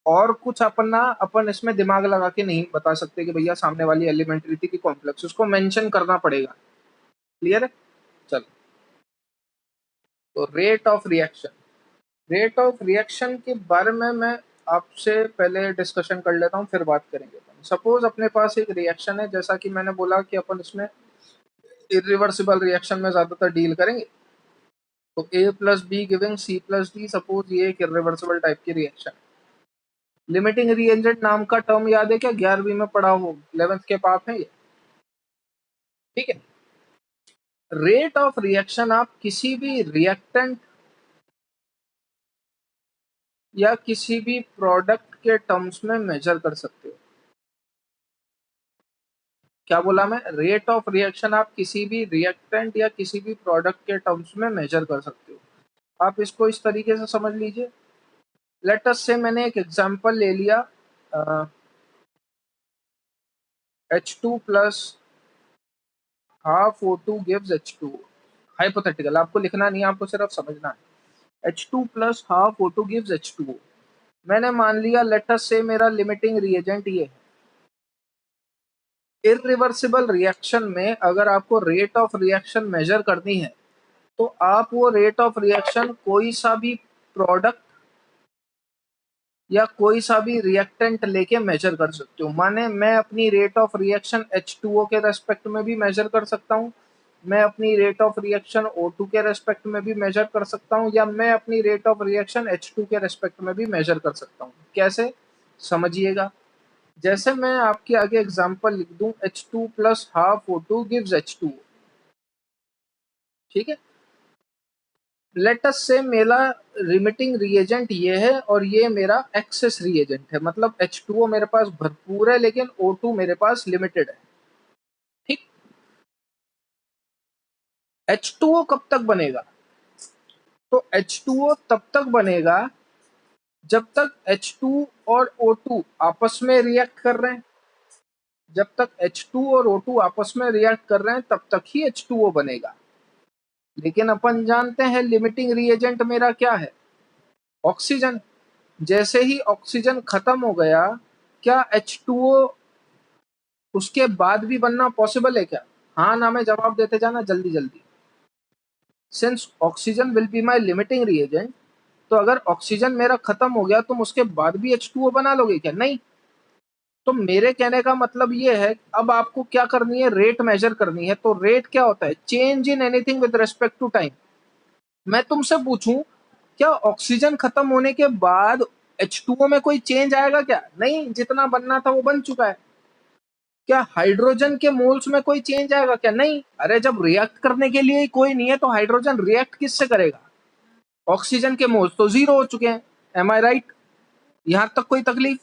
और कुछ अपन इसमें दिमाग लगा के नहीं बता सकते कि भैया सामने वाली एलिमेंट्री थी कि कॉम्प्लेक्स, उसको मेंशन करना पड़ेगा। क्लियर है? चलो, तो rate of reaction, rate of reaction के बारे में मैं आपसे पहले डिस्कशन कर लेता हूँ, फिर बात करेंगे। सपोज अपने पास एक रिएक्शन है, जैसा कि मैंने बोला कि अपन इसमें इरिवर्सिबल रिएक्शन में ज्यादातर डील करेंगे। तो A plus B giving C plus D, suppose ये एक इरिवर्सिबल टाइप की रिएक्शन। लिमिटिंग रिएजेंट नाम का टर्म याद है क्या, 11वीं में पढ़ा हो, 11th के पाप है ये, ठीक है। रेट ऑफ रिएक्शन आप किसी भी रिएक्टेंट या किसी भी प्रोडक्ट के टर्म्स में मेजर कर सकते हो। क्या बोला मैं? रेट ऑफ रिएक्शन आप किसी भी रिएक्टेंट या किसी भी प्रोडक्ट के टर्म्स में मेजर कर सकते हो। आप इसको इस तरीके से समझ लीजिए। लेट अस से मैंने एक एग्जांपल ले लिया, H2 plus half O2 gives H2। Hypothetical, आपको लिखना नहीं है, आपको सिर्फ समझना है। H2 plus half O2 gives H2O। मैंने मान लिया लेट अस से मेरा लिमिटिंग रिएजेंट ये है। इरिवर्सिबल रिएक्शन में अगर आपको रेट ऑफ रिएक्शन मेजर करनी है तो आप वो रेट ऑफ रिएक्शन कोई सा भी प्रोडक्ट या कोई सा भी रिएक्टेंट लेके मेजर कर सकते हो। माने मैं अपनी रेट ऑफ रिएक्शन H2O के रेस्पेक्ट में भी मेजर कर सकता हूँ, मैं अपनी रेट ऑफ रिएक्शन O2 के रेस्पेक्ट में भी मेजर कर सकता हूँ, या मैं अपनी रेट ऑफ रिएक्शन H2 के रेस्पेक्ट में भी मेजर कर सकता हूँ। कैसे? समझिएगा। जैसे मैं आपके आगे एग्जांपल लिख दूं, H2 plus half O2 gives H2। ठीक है, लेट अस से मेरा लिमिटिंग रिएजेंट ये है और ये मेरा एक्सेस रिएजेंट है। मतलब H2O मेरे पास भरपूर है लेकिन O2 मेरे पास लिमिटेड है। ठीक, H2O कब तक बनेगा? तो H2O तब तक बनेगा जब तक H2 और O2 आपस में रिएक्ट कर रहे हैं। जब तक H2 और O2 आपस में रिएक्ट कर रहे हैं तब तक ही H2O बनेगा। लेकिन अपन जानते हैं लिमिटिंग रिएजेंट मेरा क्या है? ऑक्सीजन। जैसे ही ऑक्सीजन खत्म हो गया, क्या H2O उसके बाद भी बनना पॉसिबल है क्या? हाँ ना में जवाब देते जाना जल्दी जल्दी। Since oxygen will be my limiting reagent, तो अगर ऑक्सीजन मेरा खत्म हो गया तुम उसके बाद भी H2O बना लोगे क्या? नहीं। तो मेरे कहने का मतलब ये है, अब आपको क्या करनी है? रेट मेजर करनी है। तो रेट क्या होता है? Change in anything with respect to time. मैं तुमसे पूछूं, क्या ऑक्सीजन खत्म होने के बाद H2O में कोई चेंज आएगा क्या? नहीं, जितना बनना था वो बन चुका है। क्या हाइड्रोजन के मोल्स में कोई चेंज आएगा क्या? नहीं। अरे जब रिएक्ट करने के लिए कोई नहीं है तो हाइड्रोजन रिएक्ट किससे करेगा? ऑक्सीजन के मोल्स तो जीरो हो चुके हैं। एम आई राइट? यहां तक कोई तकलीफ?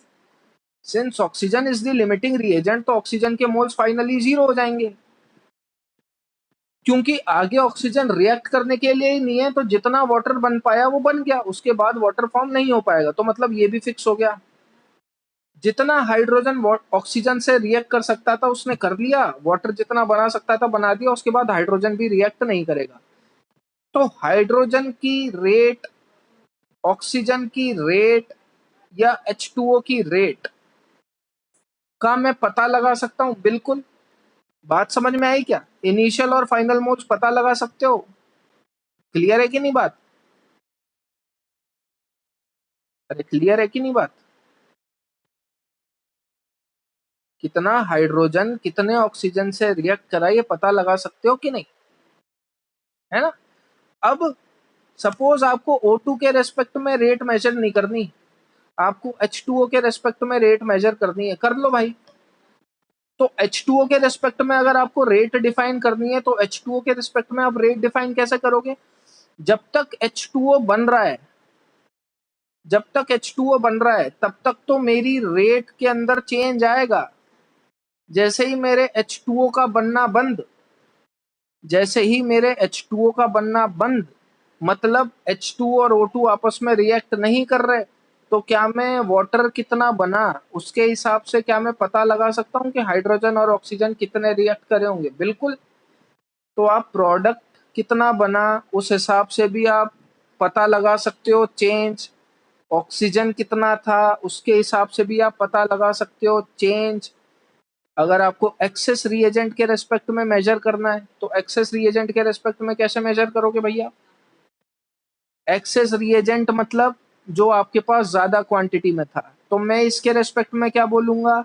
Since oxygen is the limiting reagent तो ऑक्सीजन के मोल्स फाइनली जीरो हो जाएंगे, क्योंकि आगे ऑक्सीजन रिएक्ट करने के लिए ही नहीं है। तो जितना वाटर बन पाया वो बन गया, उसके बाद वाटर फॉर्म नहीं हो पाएगा। तो मतलब ये भी फिक्स हो गया, जितना हाइड्रोजन ऑक्सीजन से रिएक्ट कर सकता था उसने कर लिया, वाटर जितना बना सकता था बना दिया, उसके बाद हाइड्रोजन भी रिएक्ट नहीं करेगा। तो हाइड्रोजन की रेट, ऑक्सीजन की रेट या H2O की रेट का मैं पता लगा सकता हूं। बिल्कुल। बात समझ में आई क्या? इनिशियल और फाइनल मोल्स पता लगा सकते हो। क्लियर है कि नहीं बात? अरे क्लियर है कि नहीं बात? कितना हाइड्रोजन कितने ऑक्सीजन से रिएक्ट करा ये पता लगा सकते हो कि नहीं? है ना? अब सपोज आपको O2 के रेस्पेक्ट में रेट मेजर नहीं करनी, आपको H2O के रेस्पेक्ट में रेट मेजर करनी है, कर लो भाई। तो H2O के रेस्पेक्ट में अगर आपको रेट डिफाइन करनी है तो H2O के रेस्पेक्ट में आप रेट डिफाइन कैसे करोगे? जब तक H2O बन रहा है, जब तक H2O बन रहा है तब तक तो मेरी रेट के अंदर चेंज आएगा। जैसे ही मेरे H2O का बनना बंद, जैसे ही मेरे H2O का बनना बंद, मतलब H2 और O2 आपस में रिएक्ट नहीं कर रहे, तो क्या मैं वाटर कितना बना उसके हिसाब से क्या मैं पता लगा सकता हूँ कि हाइड्रोजन और ऑक्सीजन कितने रिएक्ट करे होंगे? बिल्कुल। तो आप प्रोडक्ट कितना बना उस हिसाब से भी आप पता लगा सकते हो चेंज। ऑक्सीजन कितना था उसके हिसाब से भी आप पता लगा सकते हो चेंज। अगर आपको एक्सेस रिएजेंट के रेस्पेक्ट में मेजर करना है तो एक्सेस रिएजेंट के रेस्पेक्ट में कैसे मेजर करोगे भैया? एक्सेस रिएजेंट मतलब जो आपके पास ज्यादा क्वांटिटी में था। तो मैं इसके रेस्पेक्ट में क्या बोलूंगा?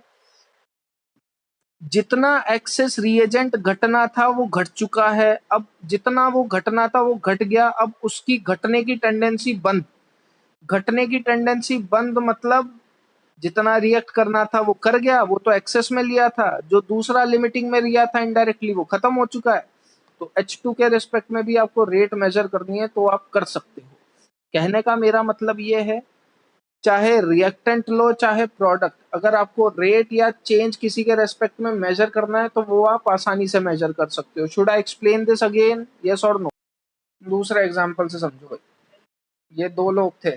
जितना एक्सेस रिएजेंट घटना था वो घट चुका है, अब जितना वो घटना था वो घट गया, अब उसकी घटने की टेंडेंसी बंद। घटने की टेंडेंसी बंद मतलब जितना रिएक्ट करना था वो कर गया, वो तो एक्सेस में लिया था। जो दूसरा लिमिटिंग में लिया था इनडायरेक्टली वो खत्म हो चुका है। तो H2 के रिस्पेक्ट में भी आपको रेट मेजर करनी है तो आप कर सकते हो। कहने का मेरा मतलब ये है चाहे रिएक्टेंट लो चाहे प्रोडक्ट, अगर आपको रेट या चेंज किसी के रेस्पेक्ट में मेजर करना है तो वो आप आसानी से मेजर कर सकते हो। Should I explain this again, yes और नो? दूसरा एग्जांपल से समझो भाई। ये दो लोग थे,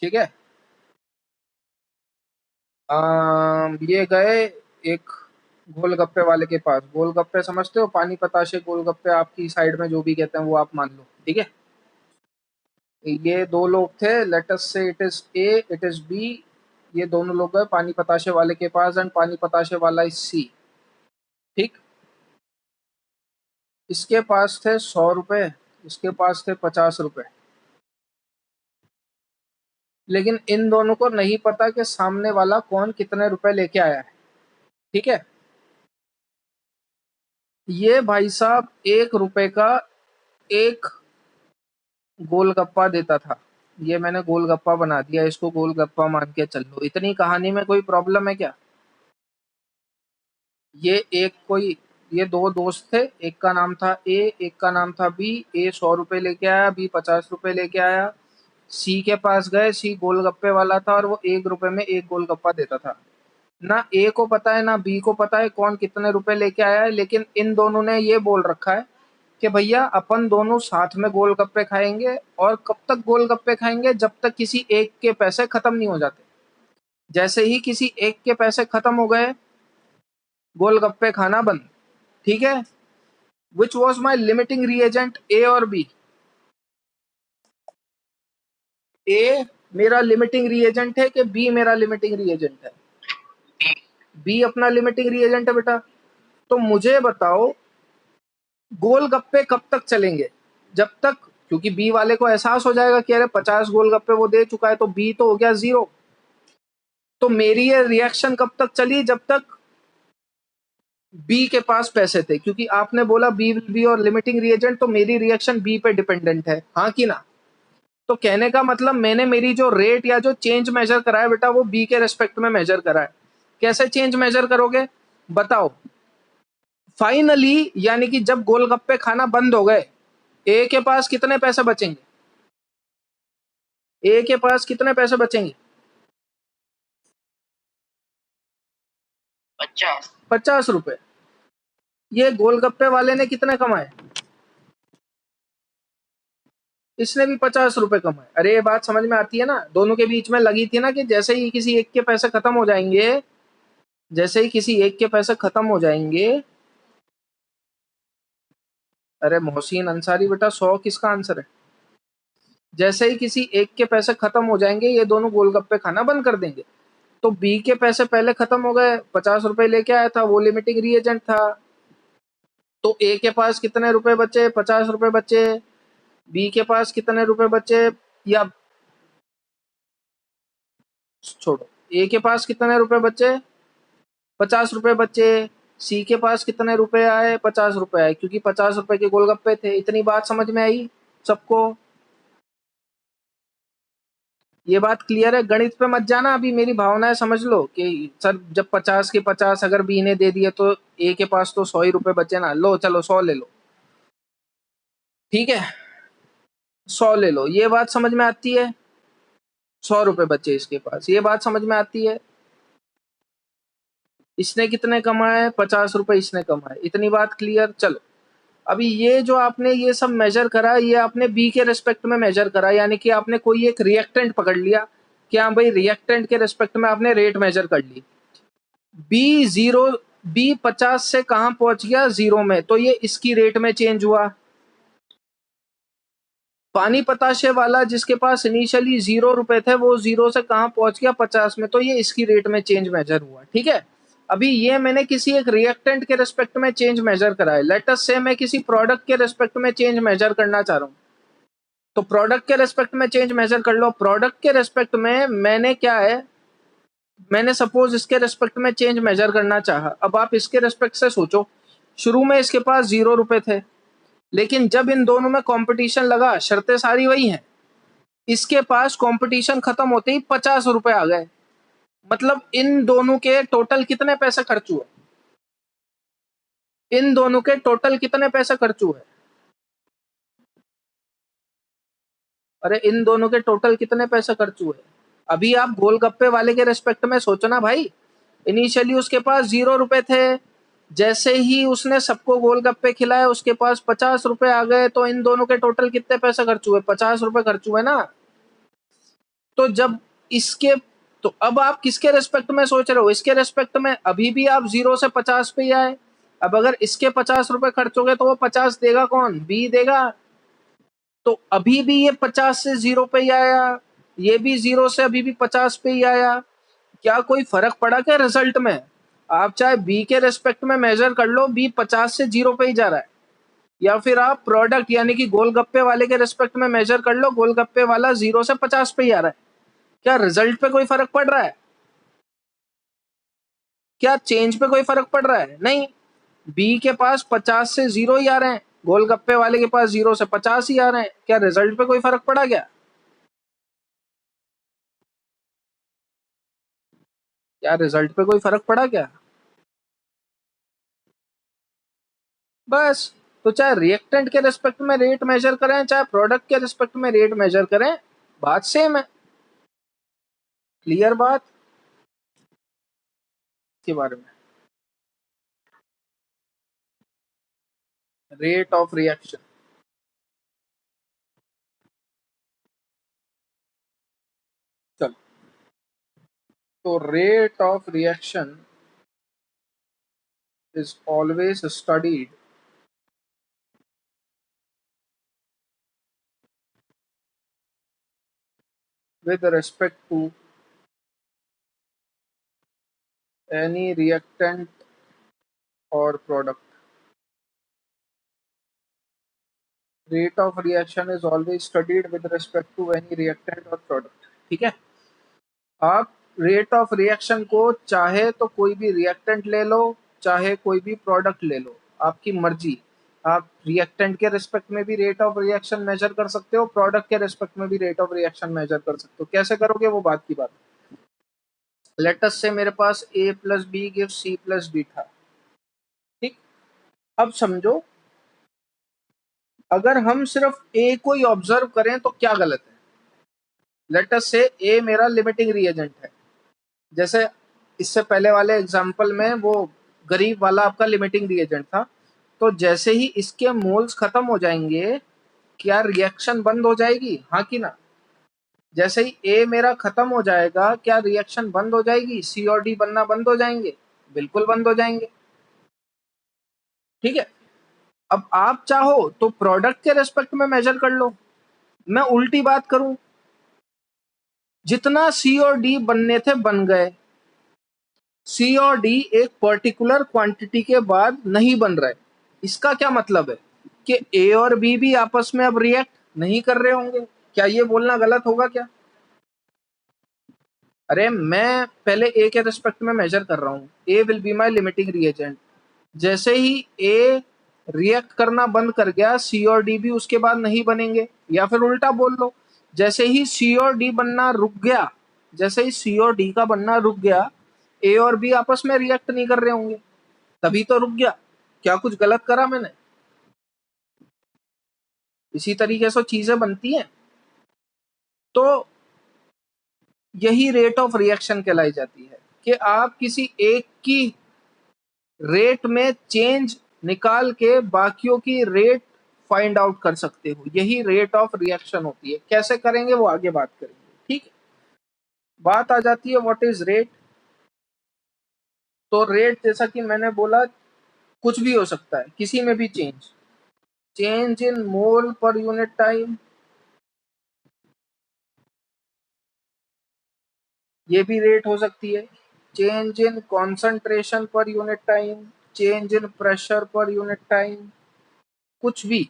ठीक है। ये गए एक गोलगप्पे वाले के पास। गोलगप्पे समझते हो, पानी पताशे गोलगप्पे, आपकी साइड में जो भी कहते हैं वो आप मान लो, ठीक है। ये दो लोग थे, let us say it is A, it is B. ये दोनों लोग गए पानी पताशे वाले के पास एंड पानी पताशे वाला इज सी, ठीक। इसके पास थे 100 रुपए, इसके पास थे 50 रुपए। लेकिन इन दोनों को नहीं पता कि सामने वाला कौन कितने रुपए लेके आया है, ठीक है। ये भाई साहब 1 रुपए का एक गोलगप्पा देता था। ये मैंने गोलगप्पा बना दिया, इसको गोलगप्पा मान के चल लो। इतनी कहानी में कोई प्रॉब्लम है क्या? ये एक कोई, ये दो दोस्त थे, एक का नाम था ए, एक का नाम था बी। ए 100 रुपए लेके आया, बी 50 रुपए लेके आया। सी के पास गए, सी गोलगप्पे वाला था और वो 1 रुपए में एक गोलगप्पा देता था। ना ए को पता है ना बी को पता है कौन कितने रुपए लेके आया है, लेकिन इन दोनों ने ये बोल रखा है कि भैया अपन दोनों साथ में गोलगप्पे खाएंगे। और कब तक गोलगप्पे खाएंगे? जब तक किसी एक के पैसे खत्म नहीं हो जाते। जैसे ही किसी एक के पैसे खत्म हो गए, गोलगप्पे खाना बंद, ठीक है। Which was my limiting reagent, A और बी? ए मेरा लिमिटिंग रिएजेंट है कि बी मेरा लिमिटिंग रिएजेंट है? बी अपना लिमिटिंग रिएजेंट है बेटा। तो मुझे बताओ, गोलगप्पे कब तक चलेंगे? जब तक, क्योंकि बी वाले को एहसास हो जाएगा कि अरे 50 गोलगप्पे वो दे चुका है, तो बी तो हो गया जीरो। तो मेरी ये रिएक्शन कब तक चली? जब तक बी के पास पैसे थे, क्योंकि आपने बोला बी विल बी और लिमिटिंग रिएजेंट, तो मेरी रिएक्शन बी पे डिपेंडेंट है, हाँ कि ना? तो कहने का मतलब मैंने मेरी जो रेट या जो चेंज मेजर करा है बेटा, वो बी के रेस्पेक्ट में मेजर करा है। कैसे चेंज मेजर करोगे बताओ? फाइनली यानी कि जब गोलगप्पे खाना बंद हो गए, ए के पास कितने पैसे बचेंगे? ए के पास कितने पैसे बचेंगे? 50 रुपए। ये गोलगप्पे वाले ने कितने कमाए? इसने भी 50 रुपए कमाए। अरे ये बात समझ में आती है ना? दोनों के बीच में लगी थी ना कि जैसे ही किसी एक के पैसे खत्म हो जाएंगे, जैसे ही किसी एक के पैसे खत्म हो जाएंगे। अरे मोहसिन अंसारी बेटा, 100 किसका आंसर है? जैसे ही किसी एक के पैसे खत्म हो जाएंगे, ये दोनों गोलगप्पे खाना बंद कर देंगे। तो बी के पैसे पहले खत्म हो गए, 50 रुपए लेके आया था, वो लिमिटिंग रिएजेंट था। तो ए के पास कितने रुपए बचे? 50 रुपए बचे। बी के पास कितने रुपए बचे? या छोड़ो, ए के पास कितने रुपए बचे? 50 रुपए बचे। सी के पास कितने रुपए आए? 50 रुपए आए, क्योंकि 50 रुपए के गोलगप्पे थे। इतनी बात समझ में आई सबको? ये बात क्लियर है? गणित पे मत जाना अभी, मेरी भावनाएं समझ लो कि सर जब 50 के 50 अगर बी ने दे दिए तो ए के पास तो 100 ही रुपए बचे ना। लो चलो 100 ले लो, ठीक है। 100 ले लो, ये बात समझ में आती है? 100 रुपए बचे इसके पास, ये बात समझ में आती है? इसने कितने कमाए? 50 रुपए इसने कमाए। इतनी बात क्लियर? चलो, अभी ये जो आपने ये सब मेजर करा, ये आपने बी के रेस्पेक्ट में मेजर करा, यानी कि आपने कोई एक रिएक्टेंट पकड़ लिया कि हाँ भाई रिएक्टेंट के रेस्पेक्ट में आपने रेट मेजर कर ली। बी जीरो, बी 50 से कहां पहुंच गया? जीरो में, तो ये इसकी रेट में चेंज हुआ। पानी पताशे वाला जिसके पास इनिशियली 0 रुपए थे, वो जीरो से कहां पहुंच गया? 50 में, तो ये इसकी रेट में चेंज मेजर हुआ, ठीक है। अभी ये मैंने किसी एक रिएक्टेंट के रेस्पेक्ट में चेंज मेजर करा है। लेट अस से मैं किसी प्रोडक्ट के रेस्पेक्ट में चेंज मेजर करना चाह रहा हूं, तो प्रोडक्ट के रेस्पेक्ट में चेंज मेजर कर लो। प्रोडक्ट के रेस्पेक्ट में मैंने क्या है, मैंने सपोज इसके रेस्पेक्ट में चेंज मेजर करना चाहा। अब आप इसके रेस्पेक्ट से सोचो, शुरू में इसके पास 0 रुपए थे, लेकिन जब इन दोनों में कंपटीशन लगा, शर्तें सारी वही हैं। इसके पास कंपटीशन खत्म होते ही 50 रुपए आ गए। मतलब इन दोनों के टोटल कितने पैसे खर्च हुए? इन दोनों के टोटल कितने पैसे खर्च हुए? अरे इन दोनों के टोटल कितने पैसे खर्च हुए? अभी आप गोलगप्पे वाले के रिस्पेक्ट में सोचो ना भाई, इनिशियली उसके पास 0 रुपए थे, जैसे ही उसने सबको गोलगप्पे खिलाए उसके पास 50 रुपए आ गए, तो इन दोनों के टोटल कितने पैसे खर्च हुए? 50 रुपए खर्च हुए ना। तो जब इसके, तो अब आप किसके रेस्पेक्ट में सोच रहे हो? इसके रेस्पेक्ट में अभी भी आप 0 से 50 पे ही आए। अब अगर इसके 50 रुपए खर्च हो गए तो वो 50 देगा कौन? बी देगा। तो अभी भी ये 50 से 0 पे ही आया, ये भी 0 से अभी भी 50 पे ही आया। क्या कोई फर्क पड़ा क्या रिजल्ट में? आप चाहे बी के रेस्पेक्ट में मेजर कर लो, बी 50 से 0 पे ही जा रहा है, या फिर आप प्रोडक्ट यानी कि गोलगप्पे वाले के रेस्पेक्ट में मेजर कर लो, गोलगप्पे वाला 0 से 50 पे ही आ रहा है। क्या रिजल्ट पे कोई फर्क पड़ रहा है? क्या चेंज पे कोई फर्क पड़ रहा है? नहीं। बी के पास 50 से 0 ही आ रहे हैं, गोलगप्पे वाले के पास 0 से 50 ही आ रहे हैं। क्या रिजल्ट पे कोई फर्क पड़ा क्या? क्या रिजल्ट पे कोई फर्क पड़ा क्या? बस। तो चाहे रिएक्टेंट के रिस्पेक्ट में रेट मेजर करें, चाहे प्रोडक्ट के रिस्पेक्ट में रेट मेजर करें, बात सेम है। क्लियर बात के बारे में? Rate of reaction. चलो, तो rate of reaction is always studied with respect to any reactant or product. Rate of reaction is always studied with respect to any reactant or product. ठीक है? आप रेट ऑफ रिएक्शन को चाहे तो कोई भी रिएक्टेंट ले लो, चाहे कोई भी प्रोडक्ट ले लो, आपकी मर्जी। आप रिएक्टेंट के रिस्पेक्ट में भी रेट ऑफ रिएक्शन मेजर कर सकते हो, प्रोडक्ट के रिस्पेक्ट में भी रेट ऑफ रिएक्शन मेजर कर सकते हो। कैसे करोगे वो बात की बात। लेट अस से मेरे पास a plus B give C plus D था। ठीक। अब समझो, अगर हम सिर्फ ए को ही ऑब्जर्व करें तो क्या गलत है? लेट अस से ए मेरा लिमिटिंग रिएजेंट है। जैसे इससे पहले वाले एग्जांपल में वो गरीब वाला आपका लिमिटिंग रिएजेंट था। तो जैसे ही इसके मोल्स खत्म हो जाएंगे, क्या रिएक्शन बंद हो जाएगी? हाँ कि ना? जैसे ही ए मेरा खत्म हो जाएगा, क्या रिएक्शन बंद हो जाएगी? सी और डी बनना बंद हो जाएंगे? बिल्कुल बंद हो जाएंगे। ठीक है। अब आप चाहो तो प्रोडक्ट के रेस्पेक्ट में मेजर कर लो। मैं उल्टी बात करूं, जितना सी और डी बनने थे बन गए। सी और डी एक पर्टिकुलर क्वांटिटी के बाद नहीं बन रहे। इसका क्या मतलब है? कि ए और बी भी आपस में अब रिएक्ट नहीं कर रहे होंगे। क्या ये बोलना गलत होगा क्या? अरे मैं पहले ए के रिस्पेक्ट में मेजर कर रहा हूं, A will be my limiting reagent. जैसे ही ए रिएक्ट करना बंद कर गया, सी और डी भी उसके बाद नहीं बनेंगे। या फिर उल्टा बोल लो, जैसे ही सी और डी बनना रुक गया, जैसे ही सी और डी का बनना रुक गया, ए और बी आपस में रिएक्ट नहीं कर रहे होंगे, तभी तो रुक गया। क्या कुछ गलत करा मैंने? इसी तरीके से चीजें बनती हैं। तो यही रेट ऑफ रिएक्शन कहलाई जाती है, कि आप किसी एक की रेट में चेंज निकाल के बाकियों की रेट फाइंड आउट कर सकते हो। यही रेट ऑफ रिएक्शन होती है। कैसे करेंगे वो आगे बात करेंगे। ठीक है। बात आ जाती है व्हाट इज रेट। तो रेट जैसा कि मैंने बोला, कुछ भी हो सकता है, किसी में भी चेंज। चेंज इन मोल पर यूनिट टाइम, ये भी रेट हो सकती है। चेंज इन कॉन्सेंट्रेशन पर unit time, change in pressure पर यूनिट टाइम, कुछ भी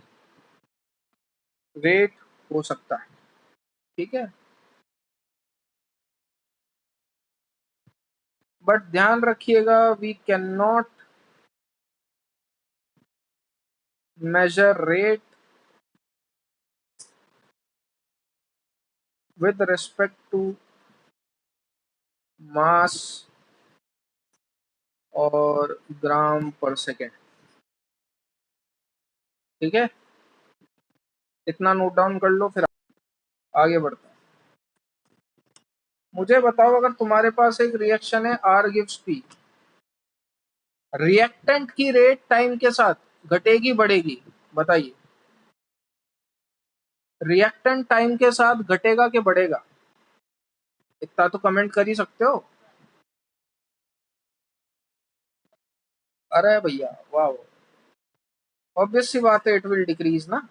रेट हो सकता है। ठीक है। बट ध्यान रखिएगा, we can not measure rate with respect to mass और ग्राम पर सेकेंड। ठीक है, इतना नोट डाउन कर लो फिर। आगे बढ़ते हैं। मुझे बताओ, अगर तुम्हारे पास एक रिएक्शन है आर गिव्स पी, रिएक्टेंट की रेट टाइम के साथ घटेगी बढ़ेगी? बताइए, रिएक्टेंट टाइम के साथ घटेगा कि बढ़ेगा? इतना तो कमेंट कर ही सकते हो। अरे भैया वाह, ऑब्वियस सी बात है, इट विल डिक्रीज ना।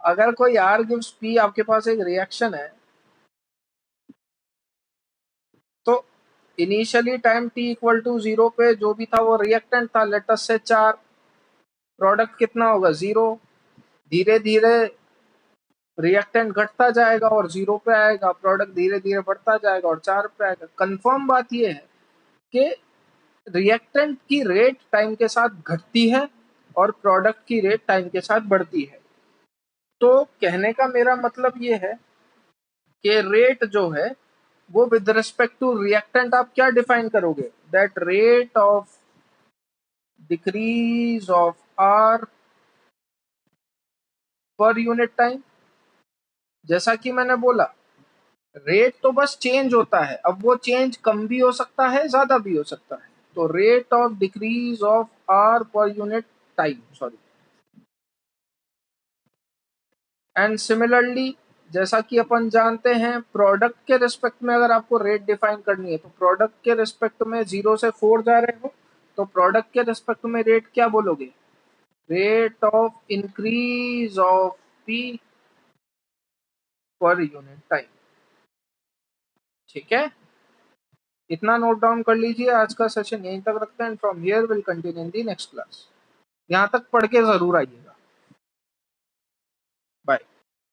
अगर कोई आर गिव्स पी, आपके पास एक रिएक्शन है, तो initially time T equal to 0 पे जो भी था वो रिएक्टेंट था, लेट अस से 4, प्रोडक्ट कितना होगा? 0। धीरे धीरे रिएक्टेंट घटता जाएगा और 0 पे आएगा, प्रोडक्ट धीरे धीरे बढ़ता जाएगा और 4 पे आएगा। कंफर्म बात ये है कि रिएक्टेंट की रेट टाइम के साथ घटती है और प्रोडक्ट की रेट टाइम के साथ बढ़ती है। तो कहने का मेरा मतलब ये है कि रेट जो है वो विद रिस्पेक्ट टू रिएक्टेंट आप क्या डिफाइन करोगे? That rate of decrease of R per unit time. जैसा कि मैंने बोला, रेट तो बस चेंज होता है, अब वो चेंज कम भी हो सकता है, ज्यादा भी हो सकता है। तो rate of decrease of R per unit time, sorry. And similarly, जैसा कि अपन जानते हैं, प्रोडक्ट के रिस्पेक्ट में अगर आपको रेट डिफाइन करनी है, तो प्रोडक्ट के रिस्पेक्ट में 0 से 4 जा रहे हो, तो प्रोडक्ट के रिस्पेक्ट में रेट क्या बोलोगे? Rate of increase of P पर यूनिट टाइम। ठीक है, इतना नोट डाउन कर लीजिए। आज का सेशन यहीं तक रखते हैं, from here will continue in the next class. यहाँ तक पढ़ के जरूर आइएगा। बाय।